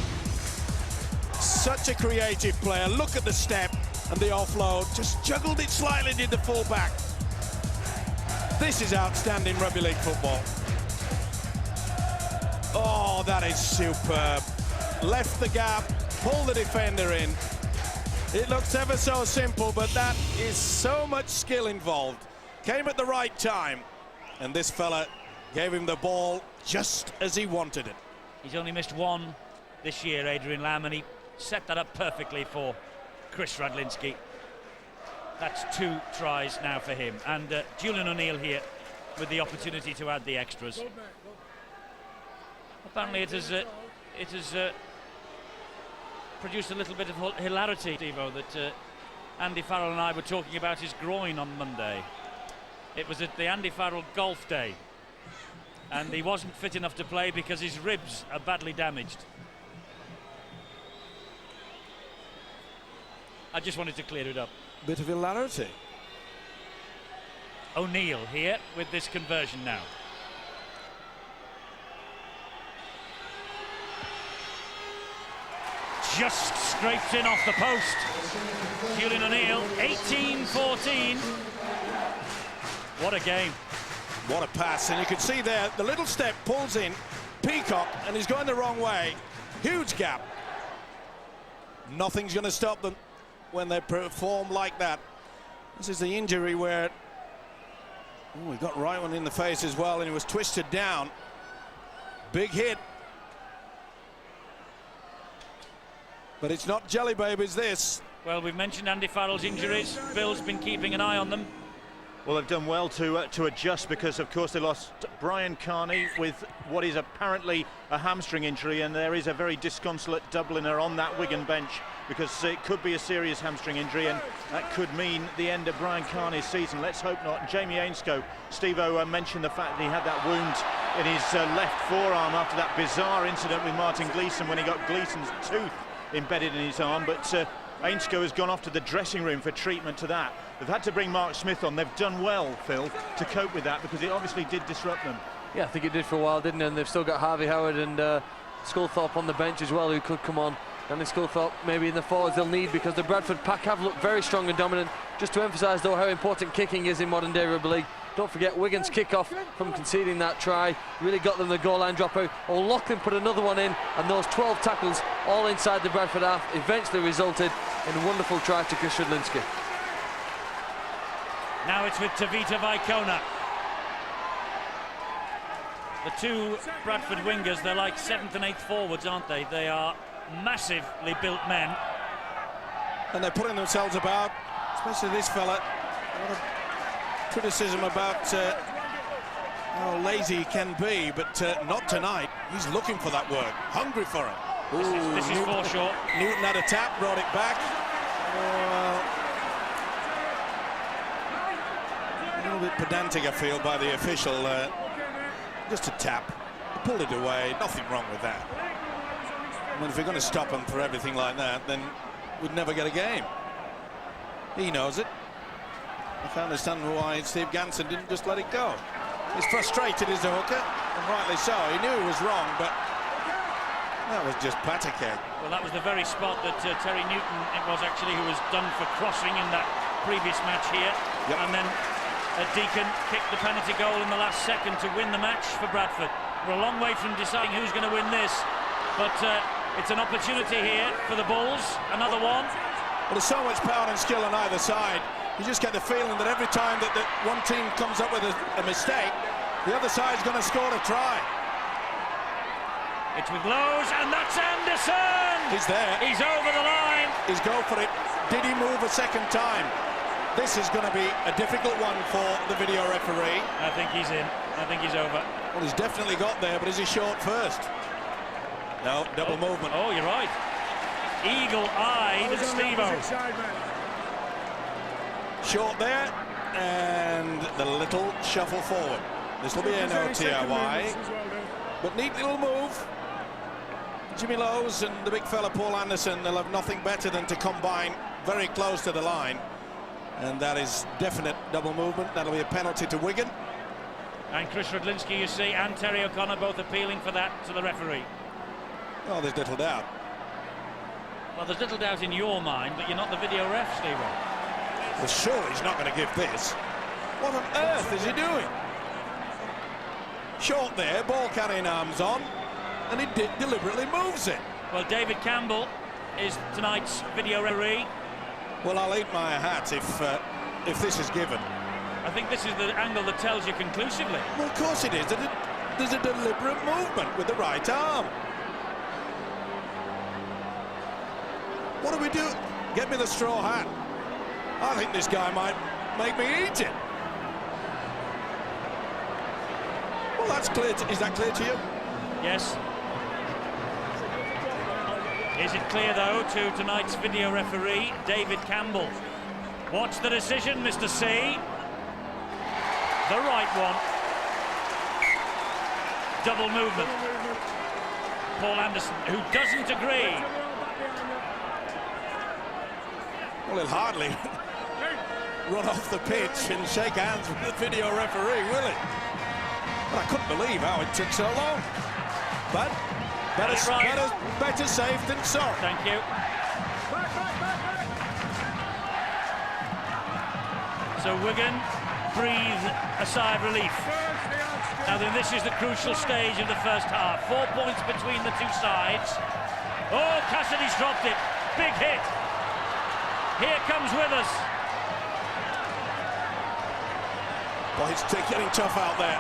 Such a creative player. Look at the step and the offload. Just juggled it slightly, did the full-back. This is outstanding rugby league football. Oh, that is superb. Left the gap, pulled the defender in. It looks ever so simple, but that is so much skill involved. Came at the right time, and this fella gave him the ball just as he wanted it. He's only missed 1 this year, Adrian Lamb, and he set that up perfectly for Chris Radlinski. That's 2 tries now for him, and Julian O'Neill here with the opportunity to add the extras. Apparently it has produced a little bit of hilarity, Devo, that Andy Farrell and I were talking about his groin on Monday. It was at the Andy Farrell golf day, and he wasn't fit enough to play because his ribs are badly damaged. I just wanted to clear it up. Bit of hilarity. O'Neill here with this conversion now. Just scraped in off the post. Julian O'Neill, 18-14. What a game. What a pass, and you can see there, the little step pulls in Peacock, and he's going the wrong way. Huge gap. Nothing's going to stop them when they perform like that. This is the injury where... Oh, he got right one in the face as well, and he was twisted down. Big hit. But it's not jelly babies, this. Well, we've mentioned Andy Farrell's injuries. Bill's been keeping an eye on them. Well, they've done well to adjust, because of course they lost Brian Carney with what is apparently a hamstring injury, and there is a very disconsolate Dubliner on that Wigan bench, because it could be a serious hamstring injury, and that could mean the end of Brian Carney's season. Let's hope not. Jamie Ainscough, Steve-O mentioned the fact that he had that wound in his left forearm after that bizarre incident with Martin Gleeson when he got Gleeson's tooth embedded in his arm, but Ainscough has gone off to the dressing room for treatment to that. They've had to bring Mark Smith on. They've done well, Phil, to cope with that, because it obviously did disrupt them. Yeah, I think it did for a while, didn't it? And they've still got Harvey Howard and Sculthorpe on the bench as well, who could come on. And Sculthorpe maybe in the forwards they'll need, because the Bradford pack have looked very strong and dominant. Just to emphasise though how important kicking is in modern day rugby league. Don't forget Wigan's kick-off from conceding that try really got them the goal line dropout. O'Loughlin put another one in, and those 12 tackles all inside the Bradford half eventually resulted in a wonderful try to Chris Radlinski. Now it's with Tavita Vaikona. The two Bradford wingers, they're like 7th and 8th forwards, aren't they? They are massively built men. And they're putting themselves about, especially this fella. A lot of criticism about how lazy he can be, but not tonight. He's looking for that work, hungry for it. Ooh, this is foreshort. Newton had a tap, brought it back. A little bit pedantic, I feel, by the official. Just a tap. He pulled it away. Nothing wrong with that. I mean, if we're going to stop him for everything like that, then we'd never get a game. He knows it. I can't understand why Steve Ganson didn't just let it go. He's frustrated as a hooker, and rightly so. He knew he was wrong, but that was just patter cake. Well, that was the very spot that Terry Newton, it was actually, who was done for crossing in that previous match here. Yep. And then Deacon kicked the penalty goal in the last second to win the match for Bradford. We're a long way from deciding who's going to win this, but it's an opportunity here for the Bulls. Another one. Well, there's so much power and skill on either side. You just get the feeling that every time that one team comes up with a mistake, the other side's going to score a try. It's with Lowe's, and that's Anderson! He's there. He's over the line. He's go for it. Did he move a second time? This is going to be a difficult one for the video referee. I think he's in. I think he's over. Well, he's definitely got there, but is he short first? No, double movement. Oh, you're right. Eagle-eyed Steve-O. Short there, and the little shuffle forward. This will be an OTRY, but neat little move. Jimmy Lowe's and the big fella Paul Anderson, they'll have nothing better than to combine very close to the line, and that is definite double movement. That'll be a penalty to Wigan. And Chris Radlinski, you see, and Terry O'Connor both appealing for that to the referee. Oh, there's little doubt. Well, there's little doubt in your mind, but you're not the video ref, Steve-O. Well, surely he's not going to give this. What on earth is he doing? Short there, ball carrying arms on, and he deliberately moves it. Well, David Campbell is tonight's video referee. Well, I'll eat my hat if this is given. I think this is the angle that tells you conclusively. Well, of course it is. There's a deliberate movement with the right arm. What do we do? Get me the straw hat. I think this guy might make me eat it. Well, that's clear. Is that clear to you? Yes. Is it clear, though, to tonight's video referee, David Campbell? Watch the decision, Mr. C. The right one. Double movement. Paul Anderson, who doesn't agree. Well, he'll hardly run off the pitch and shake hands with the video referee, will he? But I couldn't believe how it took so long. But better safe than sorry. Thank you. So Wigan breathe a sigh of relief. Now then, this is the crucial stage of the first half. 4 points between the two sides. Oh, Cassidy's dropped it. Big hit. Here comes Withers. Boy, it's getting tough out there.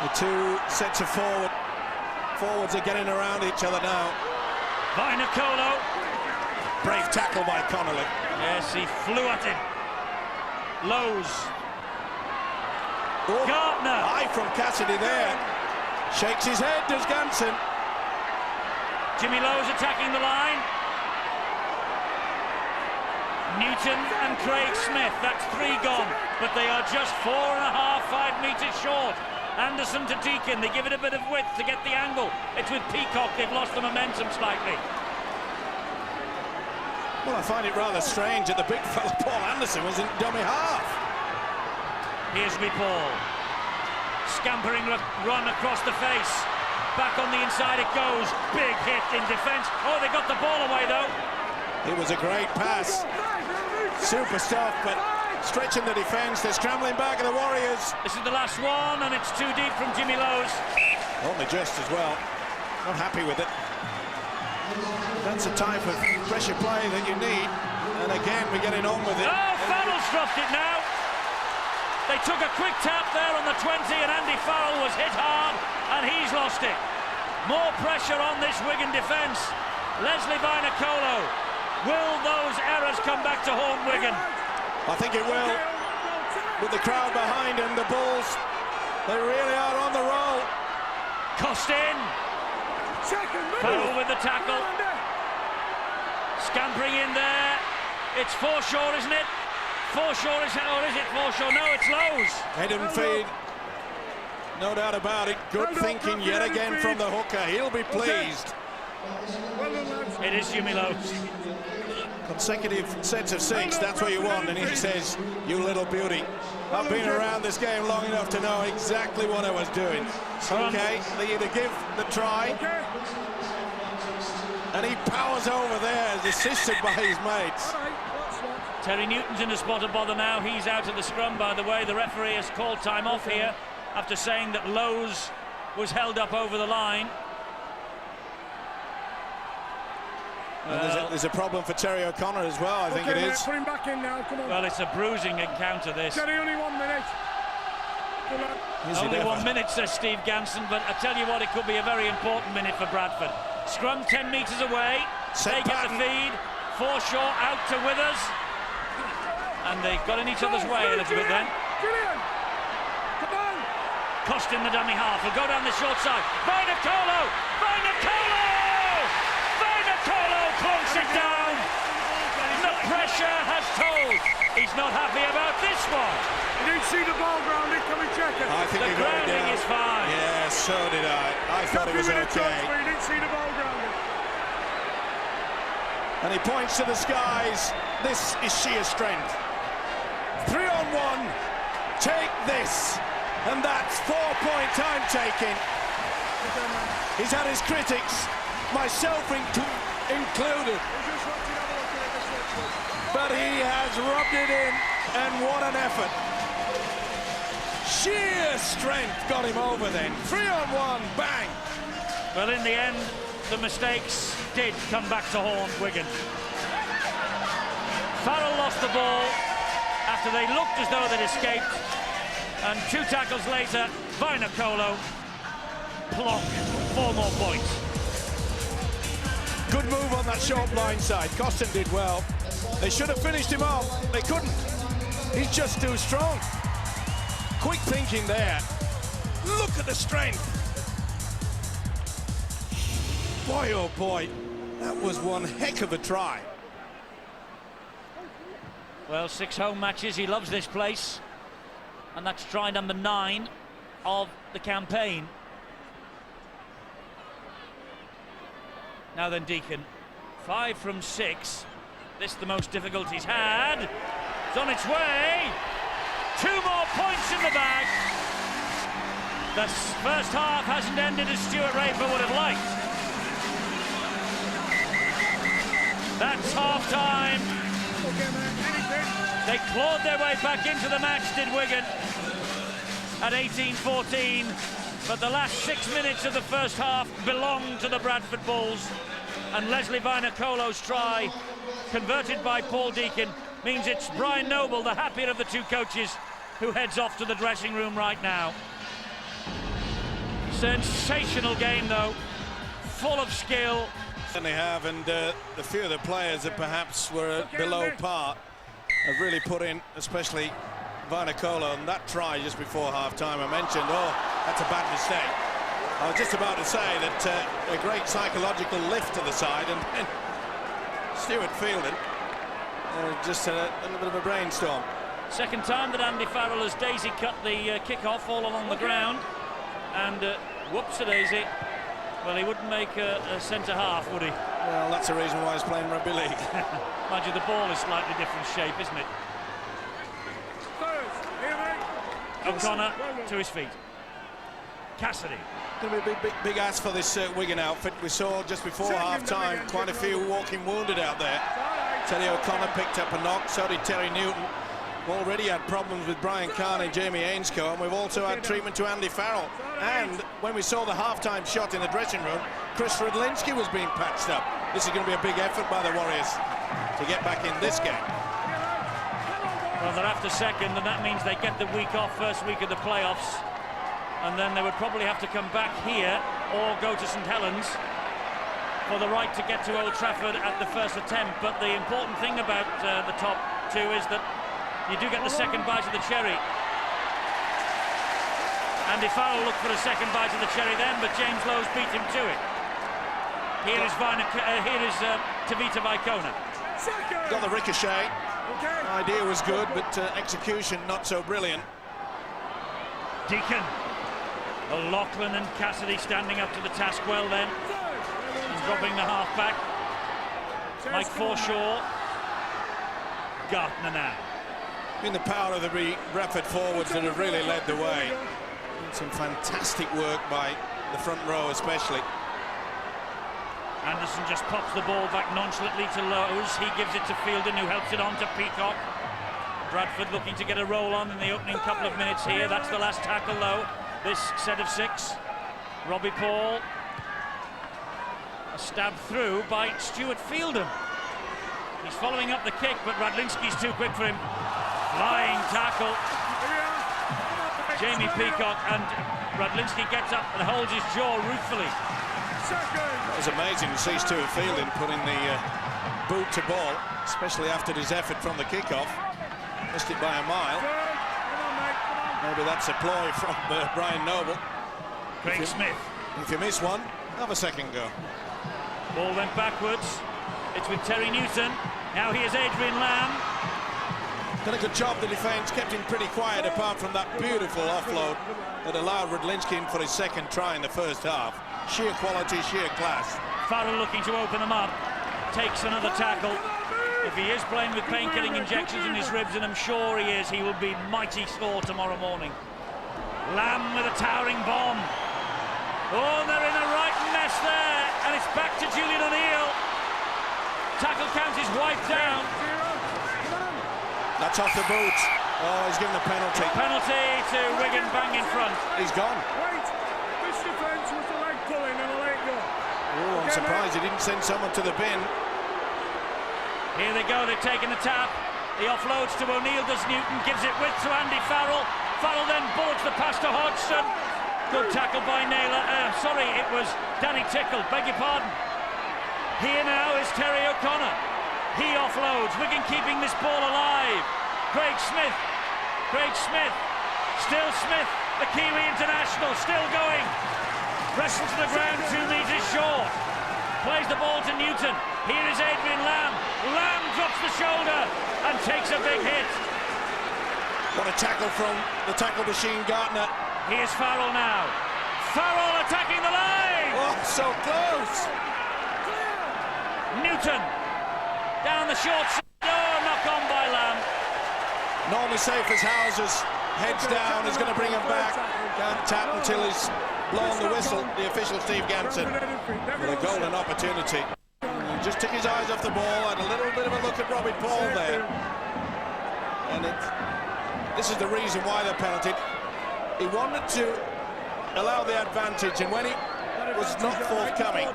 The two sets of forwards are getting around each other now. Vainicolo. Brave tackle by Connolly. Yes, he flew at him. Lowe's. Oh, Gardner. High from Cassidy there. Shakes his head, does Ganson. Jimmy Lowe's attacking the line. Newton and Craig Smith, that's 3 gone, but they are just 4.5, 5 metres short. Anderson to Deacon, they give it a bit of width to get the angle. It's with Peacock, they've lost the momentum slightly. Well, I find it rather strange that the big fella Paul Anderson was in dummy half. Here's me Paul. Scampering run across the face. Back on the inside it goes. Big hit in defence. Oh, they got the ball away though. It was a great pass. Super stuff, but stretching the defence. They're scrambling back at the Warriors. This is the last one, and it's too deep from Jimmy Lowe's. Only just as well. Not happy with it. That's the type of pressure play that you need. And again, we're getting on with it. Oh, Farrell's dropped it now. They took a quick tap there on the 20, and Andy Farrell was hit hard, and he's lost it. More pressure on this Wigan defence. Leslie Vainicolo. Will those errors come back to haunt Wigan? I think it will. With the crowd behind him, the Bulls, they really are on the roll. Costin. Farrell with the tackle. Scampering in there. It's Forshaw, isn't it? Forshaw, or is it Forshaw? No, it's Lowe's. Head and feed. No doubt about it. Good thinking yet again from the hooker. He'll be pleased. It is Jimmy Lowe's. Consecutive sets of 6, that's what you want. And he says, you little beauty. I've been around this game long enough to know exactly what I was doing. Okay, they either give the try, and he powers over there, assisted by his mates. Terry Newton's in a spot of bother now. He's out of the scrum, by the way. The referee has called time off here after saying that Lowe's was held up over the line. Well, there's a problem for Terry O'Connor as well, I think it is. Put him back in now, come on. Well, it's a bruising encounter, this. Terry, only 1 minute. Only 1 minute, says Steve Ganson, but I tell you what, it could be a very important minute for Bradford. Scrum 10 metres away. They get the feed. Forshaw out to Withers. And they got in each other's way a little bit then. Julian! Come on! Costin, the dummy half, will go down the short side. Vainicolo! Vainicolo! Vainicolo clunks it down. The pressure has told. He's not happy about this one. You didn't see the ball grounded, can we check it? I think the grounding is fine. Yeah, so did I. I thought it was okay. You didn't see the ball grounded. And he points to the skies. This is sheer strength. 3-on-1. Take this. And that's 4-point time taking. He's had his critics, myself included. But he has rubbed it in, and what an effort. Sheer strength got him over then. 3-on-1, bang. Well, in the end, the mistakes did come back to haunt Wigan. Farrell lost the ball after they looked as though they'd escaped, and 2 tackles later, Vainicolo, plonk, 4 more points. Good move on that short blind side. Costin did well. They should have finished him off. They couldn't. He's just too strong. Quick thinking there. Look at the strength. Boy, oh boy, that was one heck of a try. Well, 6 home matches. He loves this place. And that's try number 9 of the campaign. Now then, Deacon. 5 from 6. This the most difficult he's had. It's on its way. 2 more points in the bag. The first half hasn't ended as Stuart Raper would have liked. That's half-time. They clawed their way back into the match, did Wigan, at 18-14. But the last 6 minutes of the first half belonged to the Bradford Bulls. And Leslie Vainicolo's try, converted by Paul Deacon, means it's Brian Noble, the happier of the 2 coaches, who heads off to the dressing room right now. Sensational game, though, full of skill. And they have, and the few of the players that perhaps were below par have really put in, especially Vainicolo, and that try just before half-time. I mentioned, oh, that's a bad mistake. I was just about to say that a great psychological lift to the side, and Stuart fielded. Just a little bit of a brainstorm. Second time that Andy Farrell has daisy-cut the kick-off all along the ground, and whoops-a-daisy. Well, he wouldn't make a centre-half, would he? Well, that's the reason why he's playing rugby league. Mind you, the ball is slightly different shape, isn't it? O'Connor to his feet. Cassidy. Going to be a big ask for this Wigan outfit. We saw just before half-time quite a few walking wounded out there. Terry O'Connor picked up a knock, so did Terry Newton. We've already had problems with Brian Carney and Jamie Ainscough, and we've also had treatment to Andy Farrell. And when we saw the half-time shot in the dressing room, Chris Radlinski was being patched up. This is going to be a big effort by the Warriors to get back in this game. Well, they're after second, and that means they get the week off, first week of the playoffs. And then they would probably have to come back here or go to St Helens for the right to get to Old Trafford at the first attempt. But the important thing about the top two is that you do get the second bite of the cherry. Andy Farrell looked for a second bite of the cherry then, but James Lowe's beat him to it. Here is Tavita Vaikona. Got the ricochet. Idea was good, but execution not so brilliant. Deacon. O'Loughlin and Cassidy standing up to the task well then. And dropping the half-back. Mike Forshaw. Gartner now. In the power of the Bradford forwards that have really led the way. Some fantastic work by the front row especially. Anderson just pops the ball back nonchalantly to Lowe's. He gives it to Fielden, who helps it on to Peacock. Bradford looking to get a roll on in the opening couple of minutes here. That's the last tackle though. This set of 6. Robbie Paul. A stab through by Stuart Fielden. He's following up the kick, but Radlinski's too quick for him. Flying tackle. Jamie Peacock, and Radlinski gets up and holds his jaw ruefully. It was amazing to see Stuart Fielden putting the boot to ball, especially after his effort from the kickoff. Missed it by a mile. Maybe that's a ploy from Brian Noble. Craig Smith. If you miss one, have a second go. Ball went backwards. It's with Terry Newton. Now here's Adrian Lamb. Done a good job, the defence, kept him pretty quiet apart from that beautiful offload that allowed Radlinski in for his second try in the first half. Sheer quality, sheer class. Farrell looking to open them up. Takes another tackle. If he is playing with pain-killing injections in his ribs, and I'm sure he is, he will be mighty sore tomorrow morning. Lamb with a towering bomb. Oh, they're in a right mess there, and it's back to Julian O'Neill. Tackle count is wiped down. That's off the boot. Oh, he's given a penalty. Penalty to Wigan, bang in front. He's gone. Wait, this defence was the leg pulling and a leg go. Oh, I'm surprised he didn't send someone to the bin. Here they go, they've taken the tap. He offloads to O'Neill, does Newton, gives it width to Andy Farrell. Farrell then bullets the pass to Hodgson. Good tackle by Naylor. Sorry, it was Danny Tickle, beg your pardon. Here now is Terry O'Connor. He offloads, Wigan keeping this ball alive. Craig Smith. Still Smith, the Kiwi international, still going. Wrestled to the ground, 2 metres short. Plays the ball to Newton. Here is Adrian Lamb. Lamb drops the shoulder and takes a big hit. What a tackle from the tackle machine, Gartner. Here's Farrell now. Farrell attacking the line. Oh, so close. Newton down the short side. Oh, knock on by Lamb. Normally safe as houses. Heads down, he's going to bring him back. Can't tap until he's blown the whistle. The official Steve Ganson with a golden opportunity. He just took his eyes off the ball, had a little bit of a look at Robbie Paul there. And this is the reason why they're penalty. He wanted to allow the advantage, and when it was not forthcoming,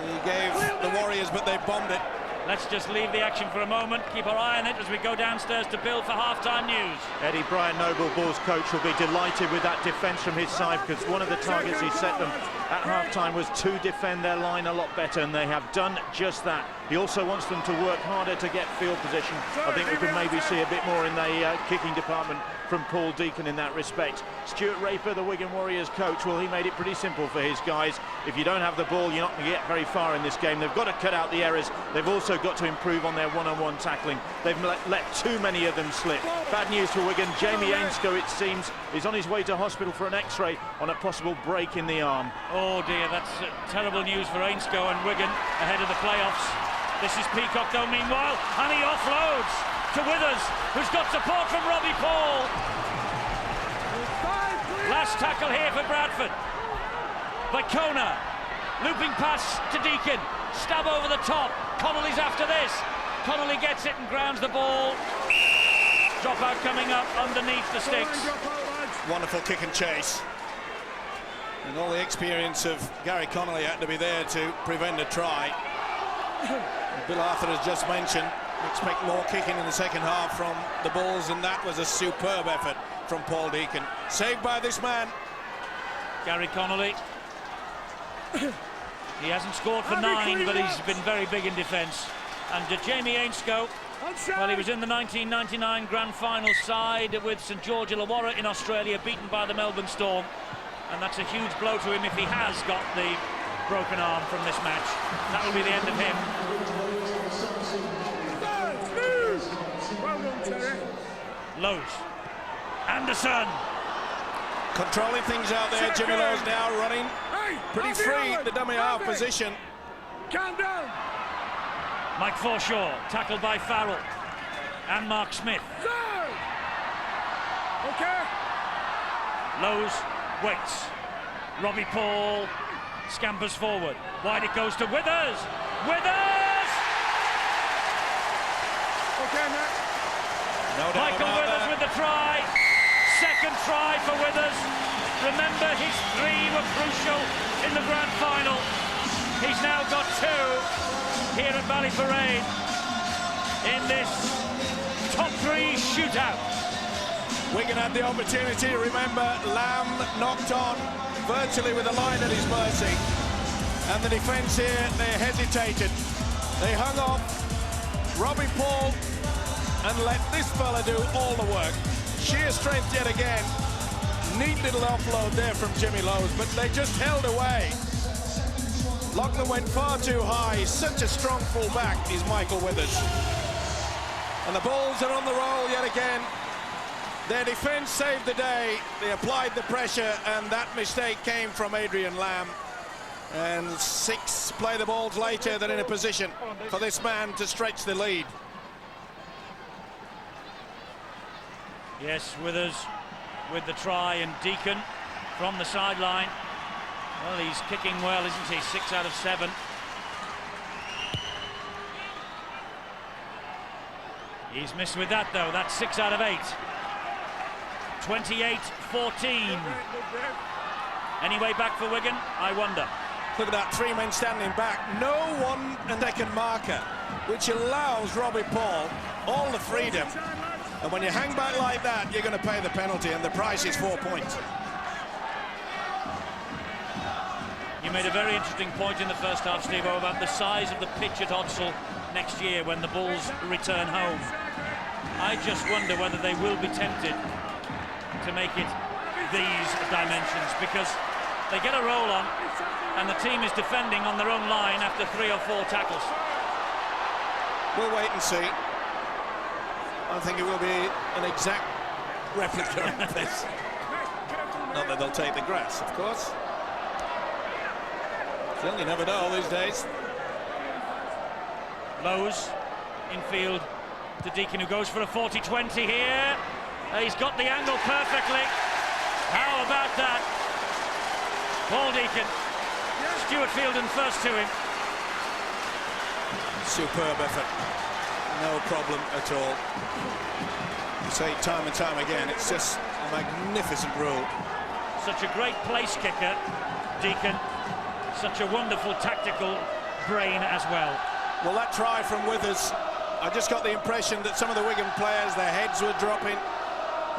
he gave the Warriors, but they bombed it. Let's just leave the action for a moment, keep our eye on it as we go downstairs to Bill for half-time news. Eddie, Brian Noble, Bulls coach, will be delighted with that defence from his side, because one of the targets he set them at half-time was to defend their line a lot better, and they have done just that. He also wants them to work harder to get field position. I think we can maybe see a bit more in the kicking department from Paul Deacon in that respect. Stuart Raper, the Wigan Warriors coach, well, he made it pretty simple for his guys. If you don't have the ball, you're not going to get very far in this game. They've got to cut out the errors. They've also got to improve on their one-on-one tackling. They've let too many of them slip. Bad news for Wigan. Jamie Ainscough, it seems, is on his way to hospital for an X-ray on a possible break in the arm. Oh dear, that's terrible news for Ainscough and Wigan ahead of the playoffs. This is Peacock though, meanwhile, and he offloads to Withers, who's got support from Robbie Paul. last tackle here for Bradford. By Kona. Looping pass to Deacon. Stab over the top. Connolly's after this. Connolly gets it and grounds the ball. Dropout coming up underneath the sticks. Wonderful kick and chase. And all the experience of Gary Connolly had to be there to prevent a try. Bill Arthur has just mentioned, expect more kicking in the second half from the Bulls, and that was a superb effort from Paul Deacon. Saved by this man. Gary Connolly. He hasn't scored for 9, but he's been very big in defence. And Jamie Ainscough, well, he was in the 1999 Grand Final side with St George Illawarra in Australia, beaten by the Melbourne Storm. And that's a huge blow to him if he has got the broken arm from this match. That will be the end of him. Well done, Terry. Lowe's. Anderson. Controlling things out there. Jimmy Lowe's now running pretty free in the dummy half position. Calm down. Mike Forshaw, tackled by Farrell. And Mark Smith. Okay. Lowe's waits. Robbie Paul scampers forward. Wide it goes to Withers. Withers! Okay, Matt. No doubt Michael about Withers that. with the try. Second try for Withers. Remember, his 3 were crucial in the grand final. He's now got 2 here at Valley Parade in this top 3 shootout. Wigan had the opportunity. Remember, Lamb knocked on virtually with a line at his mercy. And the defence here, they hesitated. They hung off Robbie Paul and let this fella do all the work. Sheer strength yet again. Neat little offload there from Jimmy Lowe's, but they just held away. Loughlin went far too high. He's such a strong full-back, is Michael Withers. And the Bulls are on the roll yet again. Their defence saved the day. They applied the pressure, and that mistake came from Adrian Lamb. And 6 play the balls later. They're in a position for this man to stretch the lead. Yes, Withers with the try, and Deacon from the sideline. Well, he's kicking well, isn't he? 6 out of 7. He's missed with that, though. That's 6 out of 8. 28-14. Any way back for Wigan? I wonder. Look at that, 3 men standing back. No one and second marker, which allows Robbie Paul all the freedom. And when you hang back like that, you're going to pay the penalty, and the price is 4 points. You made a very interesting point in the first half, Steve-O, about the size of the pitch at Odsal next year when the Bulls return home. I just wonder whether they will be tempted to make it these dimensions, because they get a roll on and the team is defending on their own line after 3 or 4 tackles. We'll wait and see. I think it will be an exact replica of this. Not that they'll take the grass, of course. Still, you never know these days. Lowe's infield to Deacon, who goes for a 40-20 here. He's got the angle perfectly. How about that? Paul Deacon. Stuart Fielden first to him. Superb effort. No problem at all. You say it time and time again, it's just a magnificent rule. Such a great place kicker, Deacon. Such a wonderful tactical brain as well. Well, that try from Withers, I just got the impression that some of the Wigan players, their heads were dropping.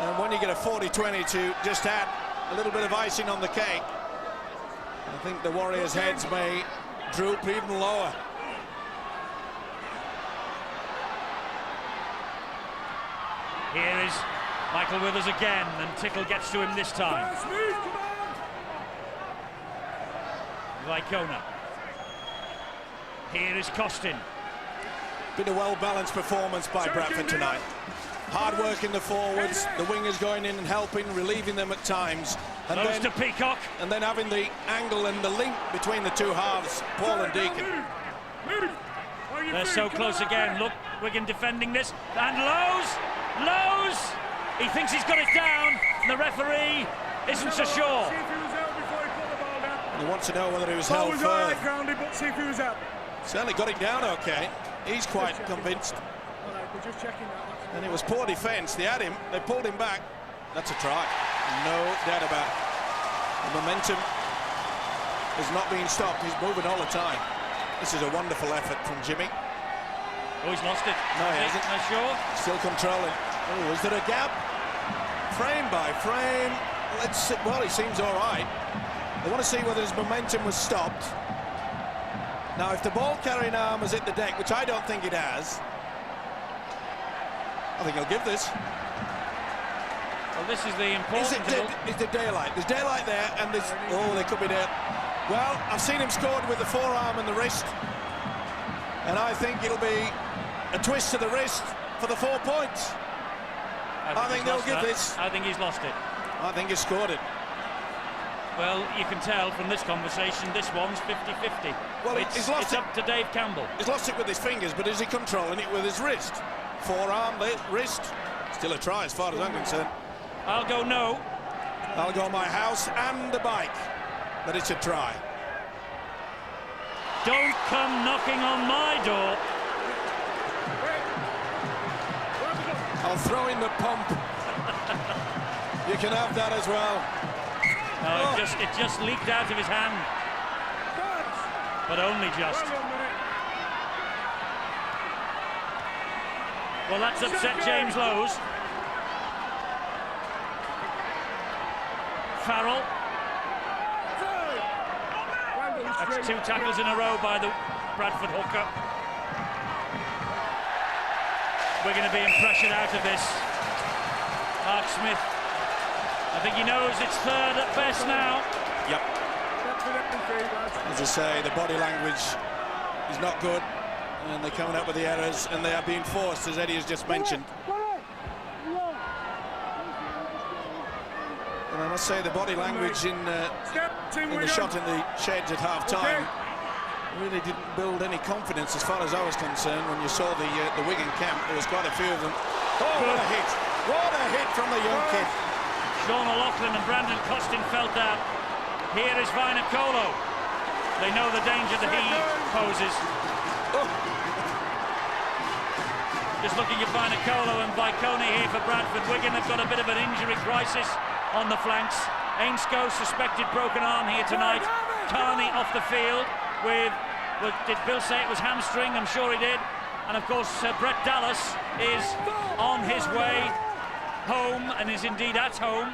And when you get a 40-20 to just add a little bit of icing on the cake, I think the Warriors' heads may droop even lower. Here is Michael Withers again, and Tickle gets to him this time. Vicona. Here is Costin. Been a well-balanced performance by Bradford tonight. Hard work in the forwards, the wingers going in and helping, relieving them at times. And Close to Peacock. And then having the angle and the link between the 2 halves, Paul and Deacon. They're so close again. Look, Wigan defending this. And Lowe's! He thinks he's got it down. And the referee isn't so sure. See if he was out before he put the ball down. He wants to know whether he was Ball held was all firm. right, grounded, but see if he was out. Certainly got him down okay. He's quite convinced. All right, we're just checking that. And it was poor defence. They had him, they pulled him back. That's a try. No doubt about it. The momentum is not being stopped. He's moving all the time. This is a wonderful effort from Jimmy. Oh, he's lost it. No, he hasn't. Not sure. Still controlling. Oh, is there a gap? Frame by frame. Let's see. Well, he seems all right. They want to see whether his momentum was stopped. Now, if the ball carrying arm has hit the deck, which I don't think it has, I think he'll give this. Well, this is the important... Is there daylight? There's daylight there, and there's... Oh, there could be there. Well, I've seen him scored with the forearm and the wrist, and I think it'll be a twist to the wrist for the 4 points. I think they'll give this. I think he's lost it. I think he scored it. Well, you can tell from this conversation, this one's 50-50. Well, he's lost it's it. up to Dave Campbell. He's lost it with his fingers, but is he controlling it with his wrist? Forearm, wrist. Still a try as far as I'm concerned. I'll go no. I'll go my house and the bike, but it's a try. Don't come knocking on my door. I'll throw in the pump. You can have that as well. No, it just leaked out of his hand. But only just. Well, that's upset James Lowe's. Farrell. That's 2 tackles in a row by the Bradford hooker. We're going to be pressured out of this. Mark Smith, I think he knows it's third at best now. Yep. As I say, the body language is not good, and they're coming up with the errors, and they are being forced, as Eddie has just mentioned. And I must say, the body language in the shot in the sheds at half-time really didn't build any confidence as far as I was concerned. When you saw the Wigan camp, there was quite a few of them. Oh, what a hit! What a hit from the young kid. Sean O'Loughlin and Brandon Costin felt that. Here is Vinacolo. They know the danger that he poses. Oh. Just looking at Vinacolo and Viconi here for Bradford. Wigan have got a bit of an injury crisis on the flanks. Ainsko suspected broken arm here tonight. Carney off the field with, did Bill say it was hamstring? I'm sure he did. And of course Brett Dallas is on his way home, and is indeed at home.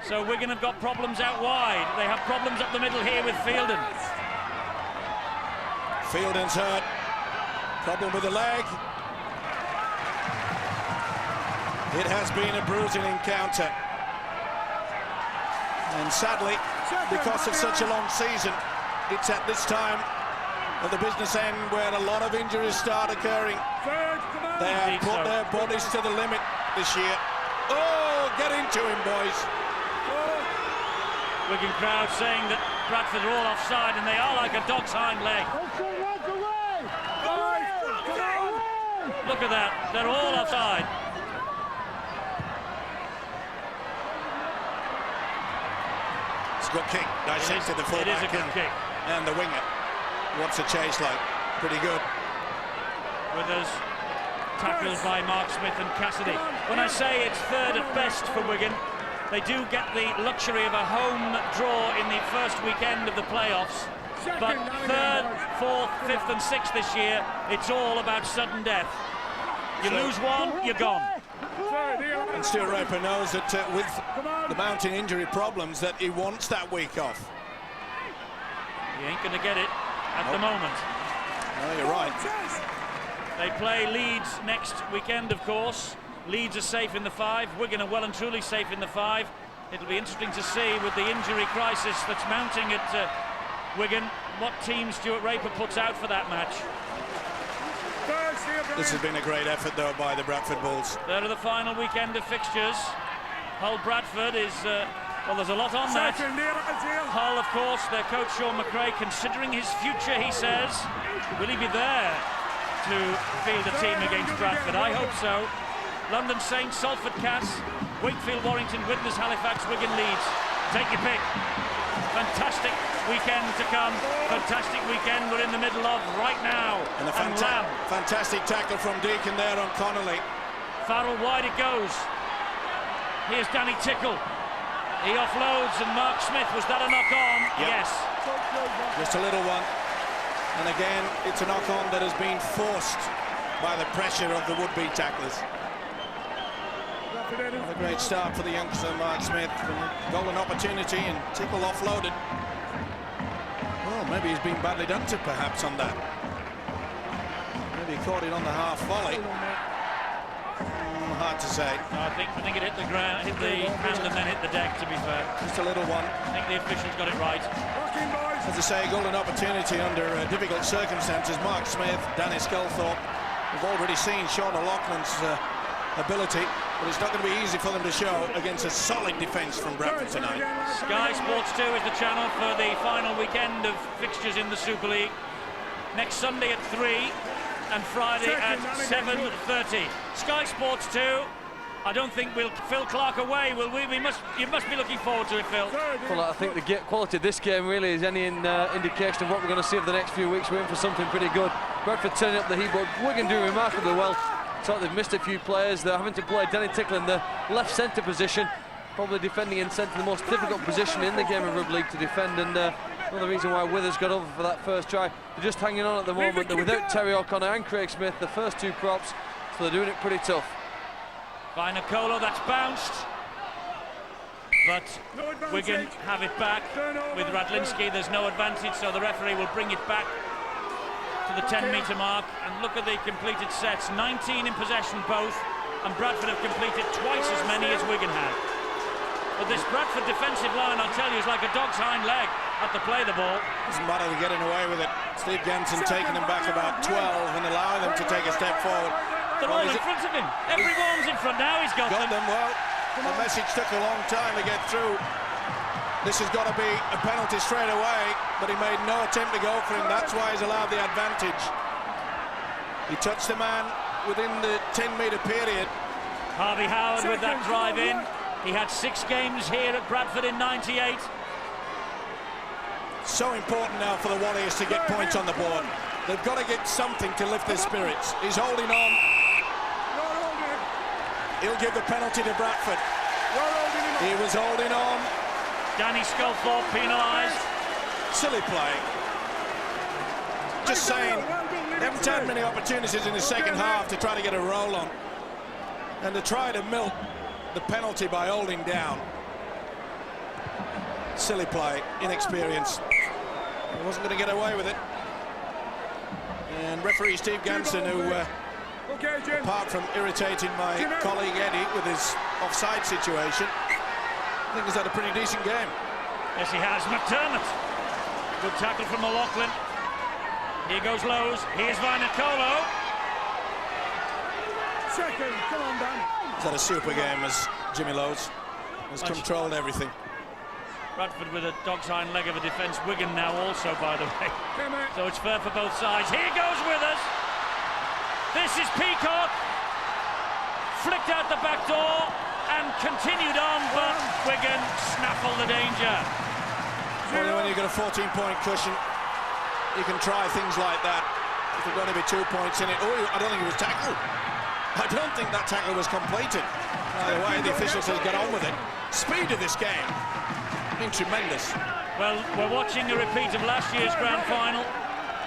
So Wigan have got problems out wide. They have problems up the middle here with Fielden. Fielden's hurt. Problem with the leg. It has been a bruising encounter. And sadly, because of such a long season, it's at this time of the business end where a lot of injuries start occurring. They have put their bodies to the limit this year. Oh, get into him, boys. Wigan crowd saying that Bradford are all offside, and they are like a dog's hind leg. Look at that, they're all offside. It's a good kick. Dissected the fullback. It is a good kick. And the winger. What's the chase like? Pretty good. Withers tackled by Mark Smith and Cassidy. When I say it's third at best for Wigan, they do get the luxury of a home draw in the first weekend of the playoffs. But third, fourth, fifth and sixth this year, it's all about sudden death. You lose one, you're gone. And Stuart Raper knows that with the mounting injury problems that he wants that week off. He ain't going to get it at the moment. No, you're right. They play Leeds next weekend, of course. Leeds are safe in the 5. Wigan are well and truly safe in the 5. It'll be interesting to see with the injury crisis that's mounting at Wigan what team Stuart Raper puts out for that match. This has been a great effort, though, by the Bradford Bulls. They're the final weekend of fixtures. Hull Bradford is, well, there's a lot on that. Hull, of course, their coach Sean McRae, considering his future, he says, will he be there to field a team against Bradford? I hope so. London Saints, Salford Cats, Wakefield, Warrington, Widnes, Halifax, Wigan, Leeds. Take your pick. Fantastic weekend to come. Fantastic weekend we're in the middle of right now. And a fantastic tackle from Deacon there on Connolly. Farrell wide it goes. Here's Danny Tickle. He offloads, and Mark Smith, was that a knock-on? Yep. Yes. Just a little one. And again, it's a knock-on that has been forced by the pressure of the would-be tacklers. What a great start for the youngster, Mark Smith. Golden opportunity, and Tickle offloaded. Well, maybe he's been badly done to, perhaps, on that. Maybe he caught it on the half volley. Hard to say. No, I think it hit the ground, hit the hand, and then hit the deck, to be fair. Just a little one. I think the officials got it right. As I say, golden opportunity under difficult circumstances. Mark Smith, Danny Sculthorpe. We've already seen Sean O'Loughlin's ability, but it's not going to be easy for them to show against a solid defence from Bradford tonight. Sky Sports 2 is the channel for the final weekend of fixtures in the Super League. Next Sunday at 3 and Friday at 7:30. Sky Sports 2. I don't think we'll Phil Clark away, will we? You must be looking forward to it, Phil. Well, I think the quality of this game really is any indication of what we're going to see over the next few weeks. We're in for something pretty good. Bradford turning up the heat, but Wigan doing remarkably well. Thought they've missed a few players. They're having to play Danny Tickle in the left centre position, probably defending in centre, the most difficult position in the game of rugby league to defend. And another reason why Withers got over for that first try. They're just hanging on at the moment. They're without Terry O'Connor and Craig Smith, the first two props, so they're doing it pretty tough. Vinacolo, that's bounced. But Wigan have it back with Radlinski. There's no advantage, so the referee will bring it back to the 10-metre mark. And look at the completed sets. 19 in possession both, and Bradford have completed twice as many as Wigan had. But this Bradford defensive line, I'll tell you, is like a dog's hind leg at the play the ball. Doesn't matter, they're getting away with it. Steve Ganson taking them back about 12 and allowing them to take a step forward. They're all in front of him. Everyone's in front now. He's got them. Well, the message took a long time to get through. This has got to be a penalty straight away, but he made no attempt to go for him. That's why he's allowed the advantage. He touched the man within the 10-metre period. Harvey Howard with that drive in. He had 6 games here at Bradford in '98. So important now for the Warriors to get points on the board. They've got to get something to lift their spirits. He's holding on. He'll give the penalty to Bradford. He was holding on. Danny Sculthorpe penalised. Silly play. Just saying, they haven't had many opportunities in the second half to try to get a roll on. And to try to milk the penalty by holding down. Silly play, inexperience. He wasn't going to get away with it. And referee Steve Ganson, who, apart from irritating my colleague Eddie with his offside situation, I think he's had a pretty decent game. Yes, he has. McDermott. Good tackle from O'Loughlin. Here goes Lowe's. Here's Vinacolo. Second, come on, Dan. He's had a super game as Jimmy Lowe's has controlled everything. Bradford with a dog's hind leg of a defence. Wigan now also, by the way. So it's fair for both sides. Here goes Withers. This is Peacock. Flicked out the back door and continued on, but Wigan snaffled the danger. Only when you've got a 14-point cushion, you can try things like that. If there's going to be 2 points in it. Oh, I don't think it was tackled. I don't think that tackle was completed. Either way, the officials has got on with it. Speed of this game. Been tremendous. Well, we're watching a repeat of last year's grand final,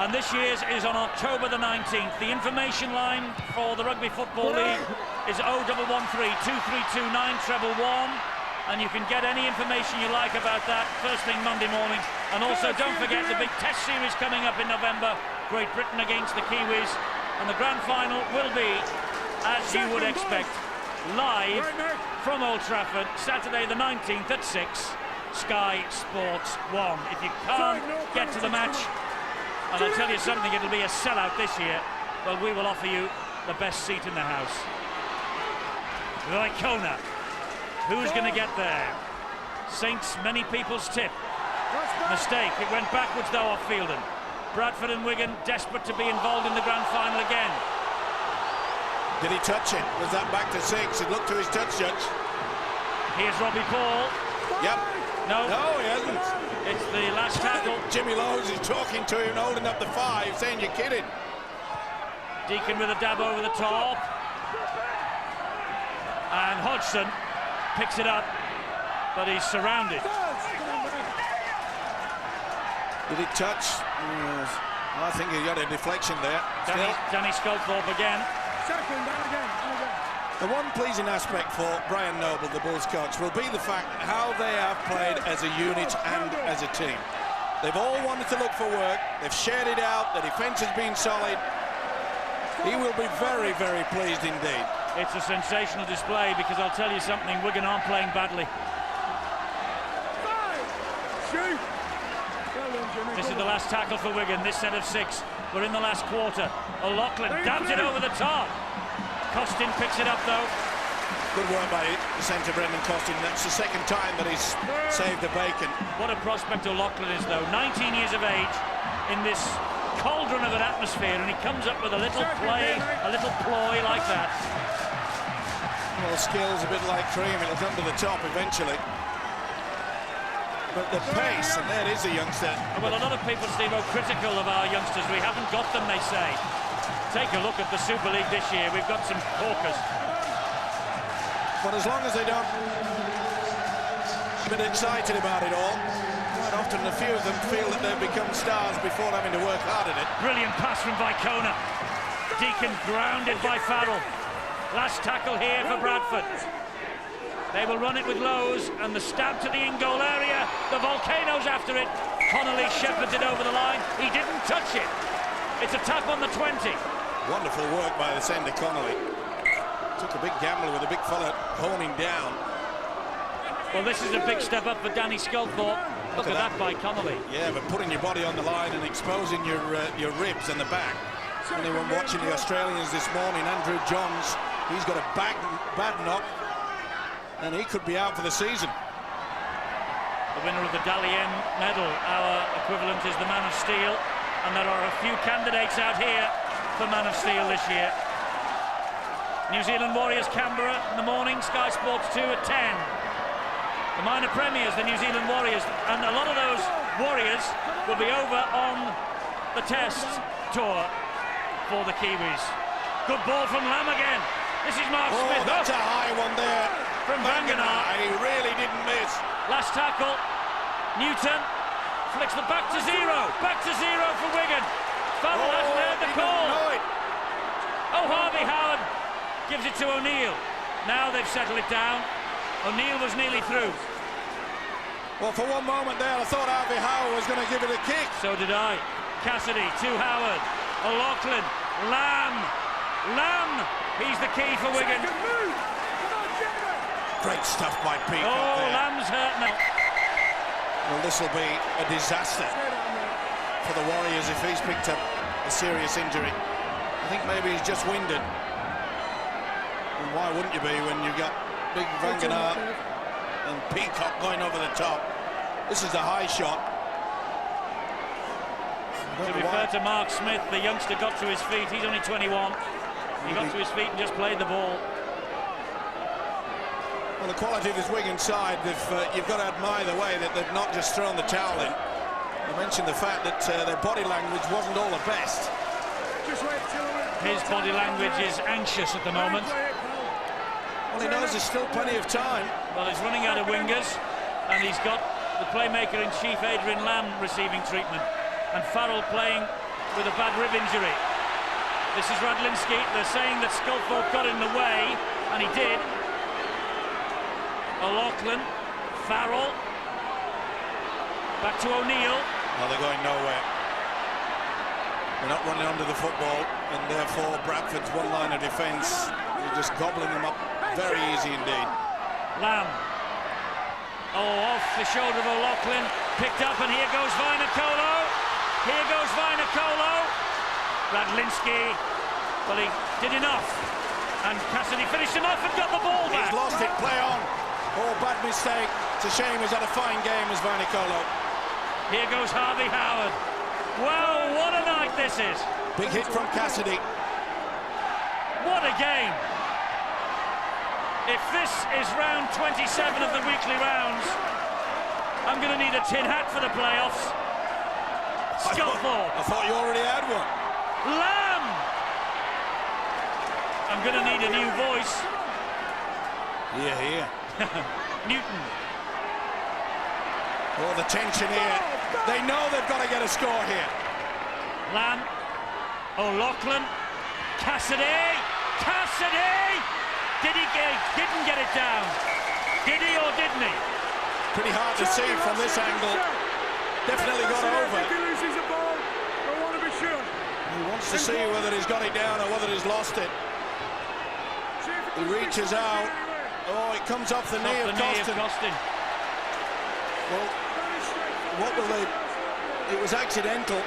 and this year's is on October the 19th. The information line for the Rugby Football League is 0113 2329 111, and you can get any information you like about that first thing Monday morning. And also, don't forget the big Test series coming up in November, Great Britain against the Kiwis, and the grand final will be, as you would expect, live from Old Trafford, Saturday the 19th at 6. Sky Sports 1. If you can't get to the match, and I'll tell you something, it'll be a sellout this year, well, we will offer you the best seat in the house. Raikkonen. Who's going to get there? Saints, many people's tip. Mistake. It went backwards though off Fielden. Bradford and Wigan desperate to be involved in the grand final again. Did he touch it? Was that back to 6? It looked to his touch judge. Here's Robbie Paul. Yep. No. No, he hasn't. It's the last tackle. Jimmy Lowe's is talking to him, holding up the 5, saying you're kidding. Deacon with a dab over the top. And Hodgson picks it up, but he's surrounded. Did he touch? Yes. I think he got a deflection there. Danny Sculthorpe again. Second, down again. The one pleasing aspect for Brian Noble, the Bulls coach, will be the fact how they have played as a unit and as a team. They've all wanted to look for work. They've shared it out. The defence has been solid. He will be very, very pleased indeed. It's a sensational display because I'll tell you something, Wigan aren't playing badly. Shoot. This is the last tackle for Wigan, this set of 6. We're in the last quarter. O'Loughlin dabs it over the top. Costin picks it up though. Good work by the centre, Brendan Costin. That's the second time that he's saved the bacon. What a prospect O'Loughlin is though. 19 years of age in this cauldron of an atmosphere, and he comes up with a little play, a little ploy like that. Well, skills a bit like cream. It'll come to the top eventually. But the pace, and there is a youngster. Well, a lot of people, Steve, are critical of our youngsters. We haven't got them, they say. Take a look at the Super League this year. We've got some corkers. But as long as they don't get excited about it all, quite often a few of them feel that they've become stars before having to work hard at it. Brilliant pass from Vicona. Deacon grounded by Farrell. Last tackle here for Bradford. They will run it with Lowe's, and the stab to the in-goal area. The Volcanoes after it. Connolly shepherds it over the line. He didn't touch it. It's a tap on the 20. Wonderful work by the centre, Connolly. Took a big gamble with a big fella honing down. Well, this is a big step up for Danny Sculthorpe. Look at that by Connolly. Yeah, but putting your body on the line and exposing your ribs and the back. Anyone watching the Australians this morning, Andrew Johns, he's got a bad knock, and he could be out for the season. The winner of the Dalian medal, our equivalent, is the Man of Steel, and there are a few candidates out here for Man of Steel this year. New Zealand Warriors Canberra in the morning, Sky Sports 2 at 10. The minor premiers, the New Zealand Warriors, and a lot of those Warriors will be over on the Test tour for the Kiwis. Good ball from Lamb again. This is Mark Smith. That's a high one there from Vangenaar. He really didn't miss. Last tackle. Newton flicks the back to zero. Back to zero for Wigan. Farrell hasn't heard the call. Oh, Harvey Howard gives it to O'Neill. Now they've settled it down. O'Neill was nearly through. Well, for one moment there, I thought Harvey Howard was going to give it a kick. So did I. Cassidy to Howard. O'Loughlin. Lamb. He's the key for Wigan. Great stuff by Pete. Oh, Lamb's hurt now. Well, this will be a disaster for the Warriors if he's picked up a serious injury. I think maybe he's just winded. And why wouldn't you be when you've got big Vangenaar and Peacock going over the top? This is a high shot. To be fair to Mark Smith, the youngster got to his feet. He's only 21. He got to his feet and just played the ball. Well, the quality of this Wigan side, you've got to admire the way that they've not just thrown the towel in. I mentioned the fact that their body language wasn't all the best. His body language is anxious at the moment. Well, he knows there's still plenty of time. Well, he's running out of wingers, and he's got the playmaker-in-chief Adrian Lamb receiving treatment, and Farrell playing with a bad rib injury. This is Radlinski. They're saying that Sculthorpe got in the way, and he did. O'Loughlin, Farrell, back to O'Neill. Oh, they're going nowhere. They're not running onto the football, and therefore Bradford's one line of defence. They're just gobbling them up very easy indeed. Lamb. Oh, off the shoulder of O'Loughlin, picked up, and here goes Vainikolo. Here goes Vainikolo. Radlinski, well, he did enough, and Cassidy finished him off and got the ball back. He's lost it, play on. Oh, bad mistake. It's a shame he's had a fine game as Vainikolo. Here goes Harvey Howard. Wow, what a night this is. Big hit from Cassidy. What a game. If this is round 27 of the weekly rounds, I'm going to need a tin hat for the playoffs. Sculthorpe. I thought you already had one. Lamb. I'm going to need a new voice. Here. Newton. Oh, the tension here. They know they've got to get a score here. Lamb. O'Loughlin. Cassidy. Didn't get it down. Did he or didn't he? Pretty hard to see from this angle. Definitely got over. If he loses a ball, I want to be sure. He wants to see whether he's got it down or whether he's lost it. He reaches out. Oh, it comes off the knee of Costin. Well, what will they... It was accidental.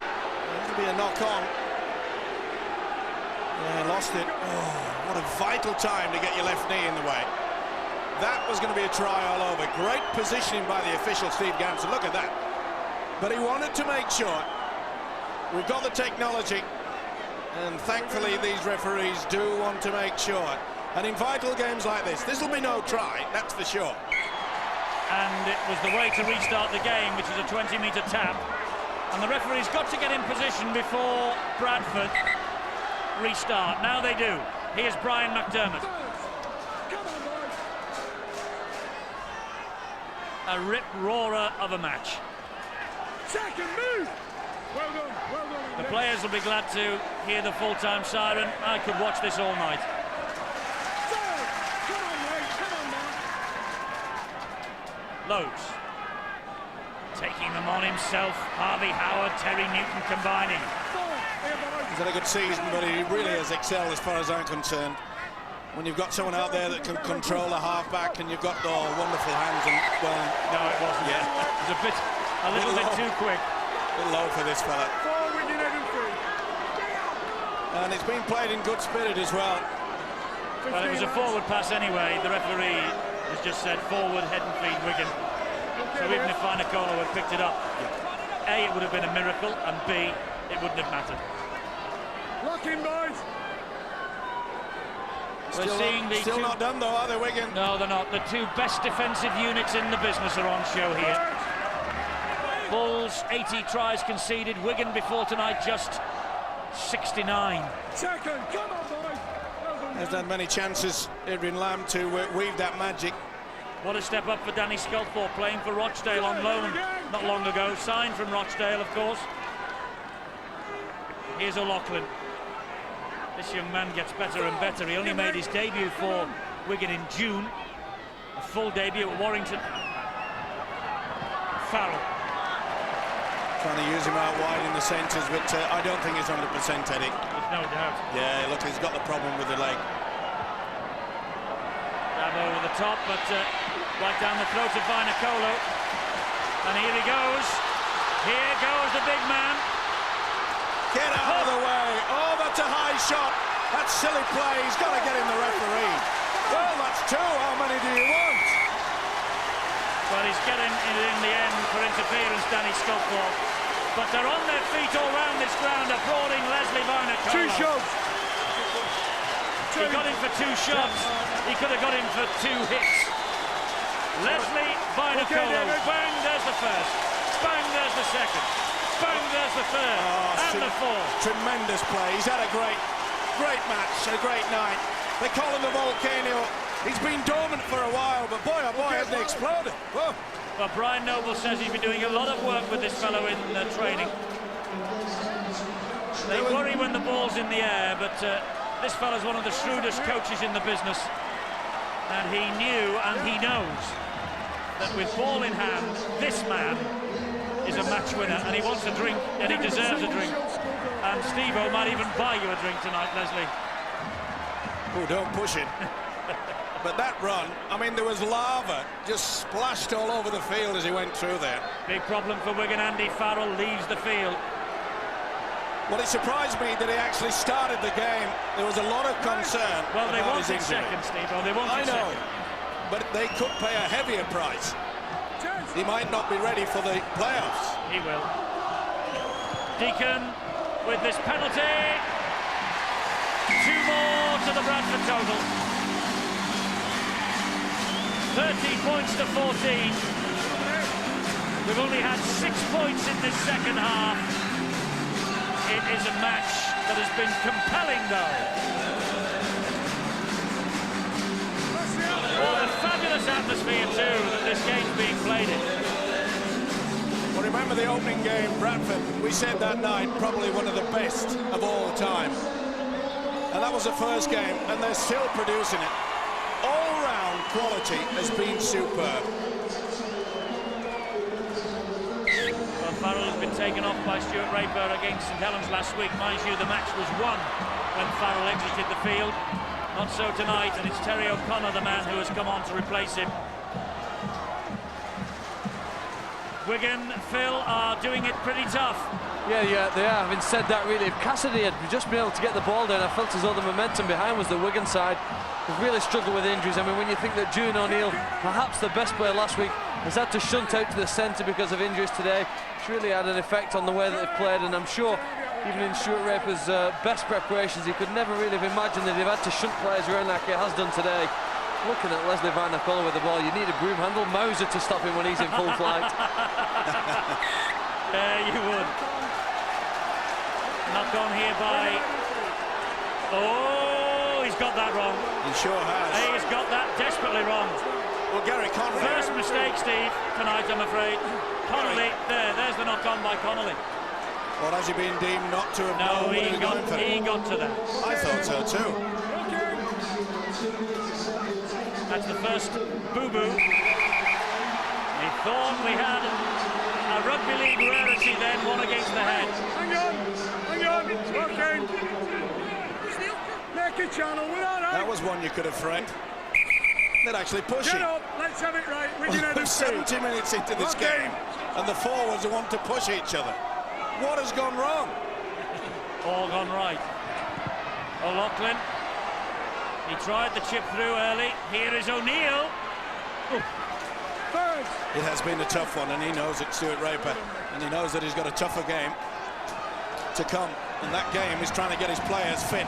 It'll be a knock-on. Yeah, lost it. Oh, what a vital time to get your left knee in the way. That was going to be a try all over. Great positioning by the official, Steve Gamson. Look at that. But he wanted to make sure. We've got the technology, and thankfully these referees do want to make sure. And in vital games like this will be no try, that's for sure. And it was the way to restart the game, which is a 20-metre tap. And the referee's got to get in position before Bradford restart. Now they do. Here's Brian McDermott. A rip-roarer of a match. Second move. Well done. The players will be glad to hear the full-time siren. I could watch this all night. Come on, mate. Loads. Taking them on himself. Harvey Howard, Terry Newton combining. He's had a good season, but he really has excelled as far as I'm concerned. When you've got someone out there that can control a half-back and you've got wonderful hands and, well... No, it wasn't. Yeah. It was a little bit too quick. A little low for this fella. And it's been played in good spirit as well. Well, it was a forward pass anyway. The referee has just said forward, head and feet, Wigan. So even if Vanacola had picked it up, A, it would have been a miracle, and B, it wouldn't have mattered. Lock in, boys. Still not done though, are they, Wigan? No, they're not. The two best defensive units in the business are on show here. Bulls, 80 tries conceded. Wigan before tonight, just 69. Second, come on, boys. Hasn't had many chances, Adrian Lamb, to weave that magic. What a step up for Danny Sculthorpe, playing for Rochdale on loan not long ago. Signed from Rochdale, of course. Here's O'Loughlin. This young man gets better and better. He only made his debut for Wigan in June. A full debut at Warrington. Farrell. Trying to use him out wide in the centres, but I don't think he's 100%, Eddie. There's no doubt. Yeah, look, he's got the problem with the leg. Grab over the top, but right down the throat of Vanacola. And here he goes. Here goes the big man. Get out of the way. Oh, that's a high shot. That's silly play. He's got to get in the referee. Well, that's two. How many do you want? Well, he's getting it in the end for interference, Danny Sculthorpe. But they're on their feet all round this ground, applauding Leslie Vanacola. Two shots. He got him for two shots. He could have got him for two hits. Leslie Vanacola. Bang, there's the first. Bang, there's the second. Bang, there's the third. And the fourth. Tremendous play. He's had a great match, a great night. They call him the volcano. He's been dormant for a while, but boy, oh boy, hasn't he exploded. Whoa. Well, Brian Noble says he's been doing a lot of work with this fellow in training. They worry when the ball's in the air, but this fellow's one of the shrewdest coaches in the business. And he knew and he knows that with ball in hand, this man is a match winner, and he wants a drink, and he deserves a drink. And Steve-O might even buy you a drink tonight, Leslie. Oh, don't push it. But that run, I mean, there was lava just splashed all over the field as he went through there. Big problem for Wigan. Andy Farrell leaves the field. Well, it surprised me that he actually started the game. There was a lot of concern. Well, they about wanted his injury. second, Steve-O. They wanted I know, second. but they could pay a heavier price. He might not be ready for the playoffs. He will. Deacon with this penalty. Two more to the Bradford total. 13 points to 14. We've only had 6 points in this second half. It is a match that has been compelling, though. What a fabulous atmosphere, too, that this game's being played in. Well, remember the opening game, Bradford, we said that night, probably one of the best of all time. And that was the first game, and they're still producing it. All-round quality has been superb. Well, Farrell has been taken off by Stuart Raper against St Helens last week. Mind you, the match was won when Farrell exited the field. Not so tonight, and it's Terry O'Connor, the man who has come on to replace him. Wigan, Phil, are doing it pretty tough. Yeah, they are. Having said that, really, if Cassidy had just been able to get the ball down, I felt as though the momentum behind was the Wigan side. They've really struggled with injuries. I mean, when you think that Julian O'Neill, perhaps the best player last week, has had to shunt out to the centre because of injuries today, it's really had an effect on the way that they've played, and I'm sure even in Stuart Raper's best preparations, he could never really have imagined that they've had to shunt players around like he has done today. Looking at Leslie Van der Kolle with the ball, you need a broom handle Mauser to stop him when he's in full flight. Yeah, you would. Knock on here by... Oh, he's got that wrong. He sure has. He's got that desperately wrong. Well, Gary Connolly. First mistake, Steve, tonight, I'm afraid. Connolly, there's the knock on by Connolly. Well, has he been deemed not to have known what he was going for? He got to that. I thought so too. That's the first boo-boo. He thought we had a rugby league rarity then, one against the head. Hang on, okay. Make a channel, we're all right. That was one you could have framed. They're actually pushing. Get up, let's have it right. We're 70 minutes into this game, and the forwards want to push each other. What has gone wrong? All gone right. O'Loughlin. He tried the chip through early. Here is O'Neill. It has been a tough one, and he knows it, Stuart Raper, and he knows that he's got a tougher game to come, and that game is trying to get his players fit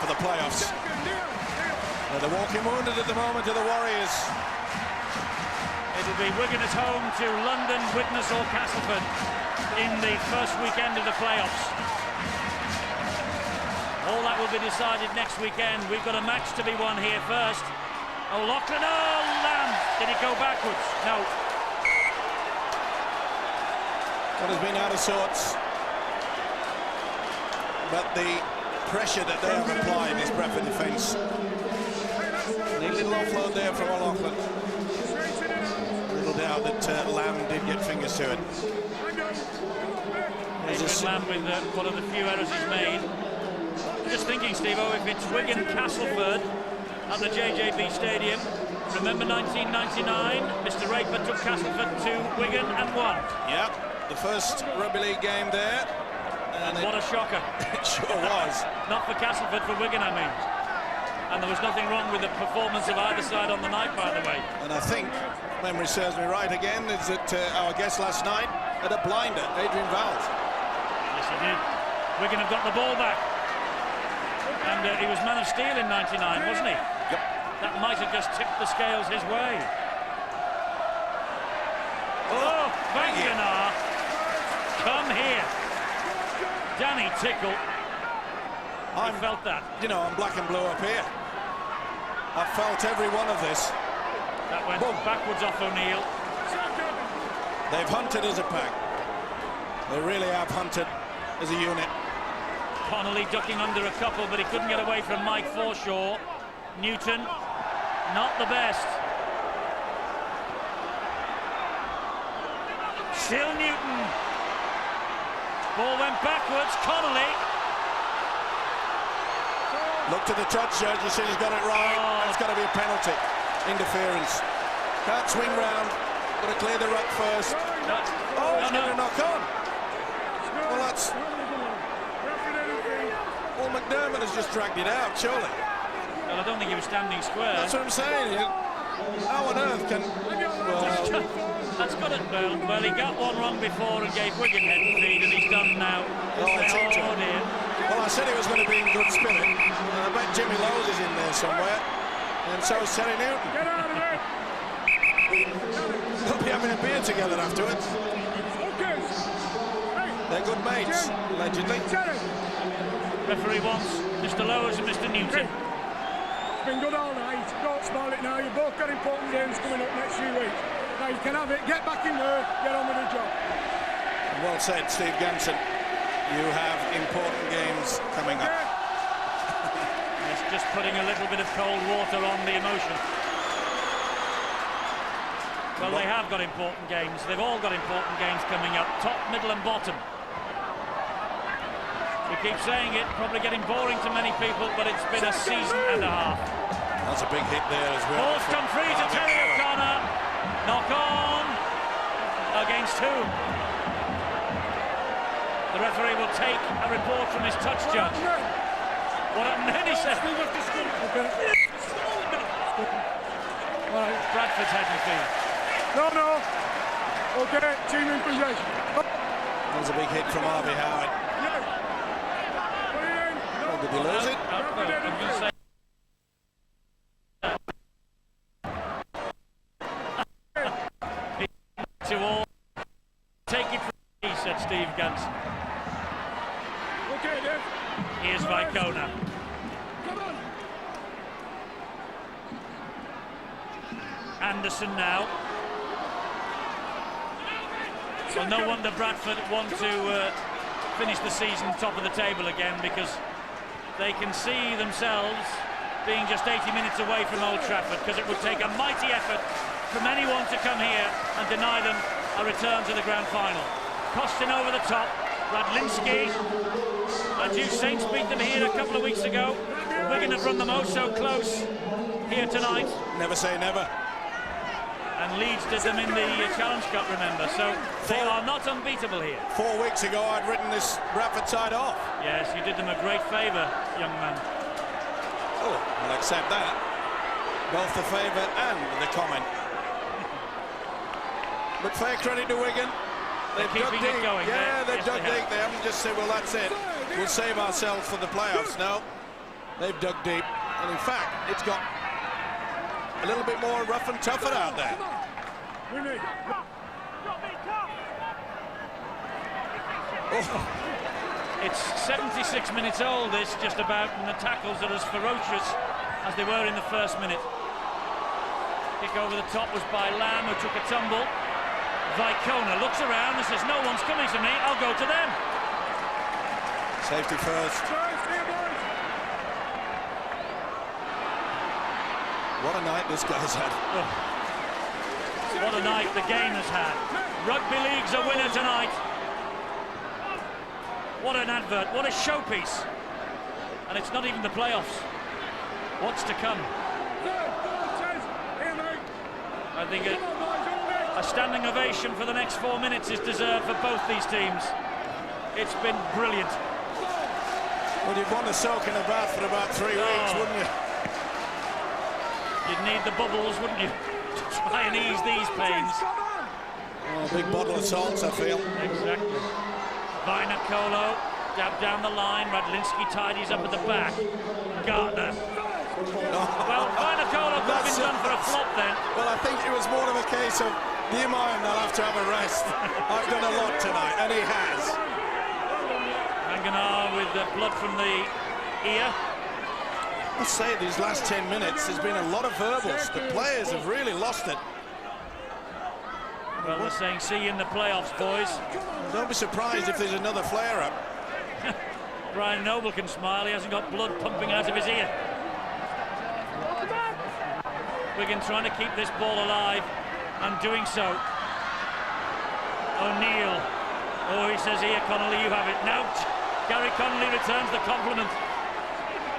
for the playoffs. They're walking wounded at the moment to the Warriors. It'll be Wigan at home to London, Widnes or Castleford in the first weekend of the playoffs. All that will be decided next weekend. We've got a match to be won here first. O'Loughlin, oh, Lamb! Did it go backwards? No. What has been out of sorts, but the pressure that they have applied is Bradford defence. Neat little offload there from O'Loughlin. Little doubt that Lamb did get fingers to it. Adrian Lamb with one of the few errors he's made. Just thinking, Steve-o, if it's Wigan Castleford at the JJB Stadium, remember 1999, Mr. Raper took Castleford to Wigan and won. Yeah, the first rugby league game there. And what a shocker. It sure was. Not for Castleford, for Wigan, I mean. And there was nothing wrong with the performance of either side on the night, by the way. And I think, memory serves me right again, is that our guest last night had a blinder, Adrian Valls. Yes, he did. Wigan have got the ball back. And he was man of steel in 99, wasn't he? Yep. That might have just tipped the scales his way. Oh, Banganar. Come here. Danny Tickle. I felt that. You know, I'm black and blue up here. I felt every one of this. That went backwards off O'Neill. They've hunted as a pack. They really have hunted as a unit. Connolly ducking under a couple, but he couldn't get away from Mike Forshaw. Newton, not the best. Still Newton. Ball went backwards. Connolly. Look to the touch, Judge. You see he's got it right. Oh. It's got to be a penalty. Interference. Can't swing round. Got to clear the ruck first. Oh, he's going to knock on. Well, that's... Well, McDermott has just dragged it out, surely. Well, I don't think he was standing square. That's what I'm saying. How on earth can... Well, that's got it. Well, he got one wrong before and gave Wigan head and feed, and he's done now. Oh, dear. Well, I said he was going to be in good spirit. And I bet Jimmy Lowe's is in there somewhere. And so is Terry Newton. Get out of there. They'll be having a beer together afterwards. Okay. Hey, They're good mates, allegedly. Terry. Referee wants Mr. Lowes and Mr. Newton. It's been good all night. Don't spoil it now. You've both got important games coming up next few weeks. Now you can have it. Get back in there. Get on with the job. Well said, Steve Ganson. You have important games coming up. It's just putting a little bit of cold water on the emotion. Well, they have got important games. They've all got important games coming up. Top, middle and bottom. We keep saying it, probably getting boring to many people, but it's been a season and a half. That's a big hit there as well. Ball's come free to Terry O'Connor. Knock on against who? The referee will take a report from his touch judge. What happened then, he said? Bradford's head and feet. No. Okay, team in possession. That was a big hit from Harvey Howard. Oh, did he lose it? I'm going to say to all. Take it from me, said Steve Guns. Okay, Dave. Here's Vicona. Come on. Anderson now. Well, no wonder Bradford want to finish the season top of the table again, because they can see themselves being just 80 minutes away from Old Trafford, because it would take a mighty effort from anyone to come here and deny them a return to the grand final. Costin over the top. Radlinski. As you Saints beat them here a couple of weeks ago. Wigan have run them oh so close here tonight. Never say never. And Leeds did them in the Challenge Cup, remember. So they are not unbeatable here. 4 weeks ago, I'd written this Bradford side off. Yes, you did them a great favour, young man. Oh, I'll accept that. Both the favour and the comment. But fair credit to Wigan. They're keeping it going. Yeah, they've yes, dug deep. They haven't just said, well, that's it. We'll save ourselves for the playoffs. No, they've dug deep. And in fact, it's got a little bit more rough and tougher out there. Oh. It's 76 minutes old, this, just about, and the tackles are as ferocious as they were in the first minute. Kick over the top was by Lamb, who took a tumble. Vicona looks around and says, no one's coming to me, I'll go to them. Safety first. What a night this guy's had. Oh. What a night the game has had. Rugby League's a winner tonight. What an advert, what a showpiece. And it's not even the playoffs. What's to come? I think a standing ovation for the next 4 minutes is deserved for both these teams. It's been brilliant. Well, you'd want to soak in a bath for about 3 weeks, wouldn't you? You'd need the bubbles, wouldn't you, to try and ease these pains. Oh, a big bottle of salts, I feel. Exactly. Vinacolo, dab down the line. Radlinski tidies up at the back. Gardner. Well, Vinacolo could have been done for a flop then. Well, I think it was more of a case of, do you mind, I'll have to have a rest. I've done a lot tonight, and he has. Manganar with blood from the ear. I must say, these last 10 minutes, there's been a lot of verbals. The players have really lost it. Well, they're saying, see you in the playoffs, boys. Don't be surprised if there's another flare-up. Brian Noble can smile, he hasn't got blood pumping out of his ear. Wigan trying to keep this ball alive, and doing so. O'Neill. Oh, he says, here, Connolly, you have it. Now, Gary Connolly returns the compliment.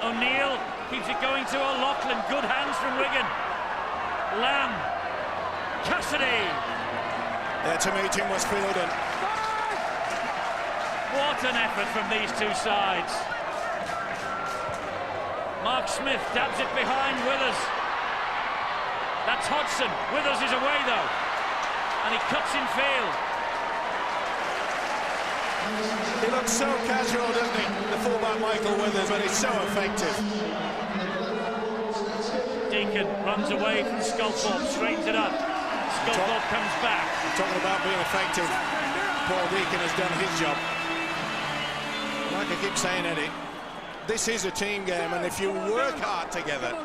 O'Neill keeps it going to O'Loughlin. Good hands from Wigan. Lamb. Cassidy. There to meet him was Fielden. What an effort from these two sides. Mark Smith dabs it behind Withers. That's Hodgson. Withers is away though. And he cuts in field. He looks so casual, doesn't he? The fullback Michael Withers, but he's so effective. Deacon runs away from Sculthorpe, straightens it up. Sculthorpe comes back. Talking about being effective, Paul Deacon has done his job. Like I keep saying, Eddie, this is a team game, and if you work hard together,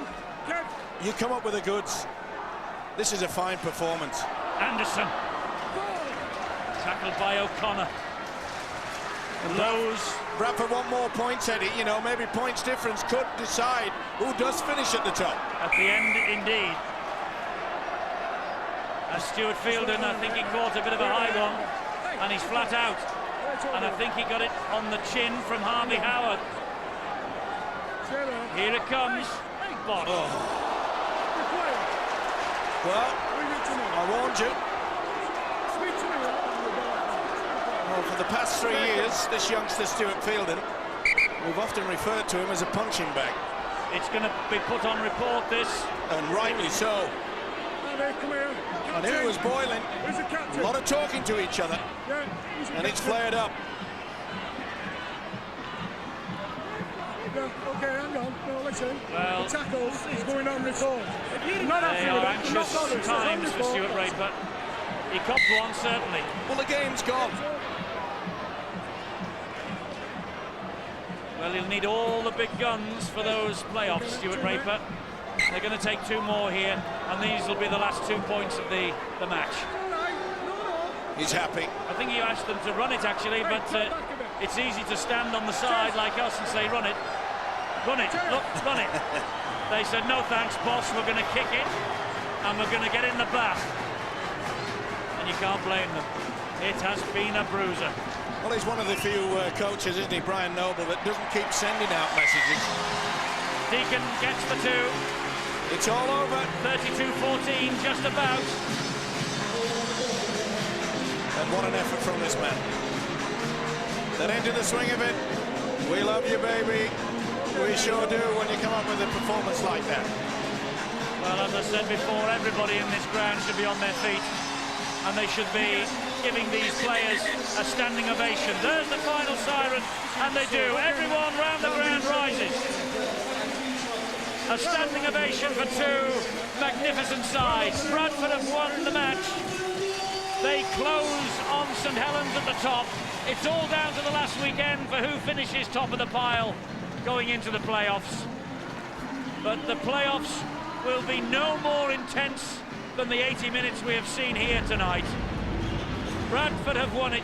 you come up with the goods. This is a fine performance. Anderson. Tackled by O'Connor. Lowe's. Bradford want more points, Eddie. You know, maybe points difference could decide who does finish at the top. At the end, indeed. As Stuart Fielden, I think he caught a bit of a high one, and he's flat out. And I think he got it on the chin from Harvey Howard. Here it comes. Bosh. Oh. Well, I warned you. Well, for the past 3 years, this youngster Stuart Fielden, we've often referred to him as a punching bag. It's going to be put on report, this. And rightly so. I knew it was boiling. A lot of talking to each other. And it's flared up. Okay, hang on. No, listen. Well, the tackles is going on report. They are anxious times for Stuart Raper. He copped one, certainly. Well, the game's gone. Well, he'll need all the big guns for those playoffs, Stuart Raper. They're going to take 2 more here, and these will be the last 2 points of the match. He's happy. I think he asked them to run it, actually, but it's easy to stand on the side like us and say, run it. Run it, look, run it. They said, no thanks, boss, we're going to kick it, and we're going to get in the bath. And you can't blame them. It has been a bruiser. Well, he's one of the few coaches, isn't he, Brian Noble, that doesn't keep sending out messages. Deacon gets the 2. It's all over. 32-14, just about. And what an effort from this man. Then into the swing of it. We love you, baby. We sure do when you come up with a performance like that. Well, as I said before, everybody in this ground should be on their feet, and they should be giving these players a standing ovation. There's the final siren, and they do. Everyone round the ground rises. A standing ovation for 2 magnificent sides. Bradford have won the match. They close on St Helens at the top. It's all down to the last weekend for who finishes top of the pile going into the playoffs. But the playoffs will be no more intense than the 80 minutes we have seen here tonight. Bradford have won it.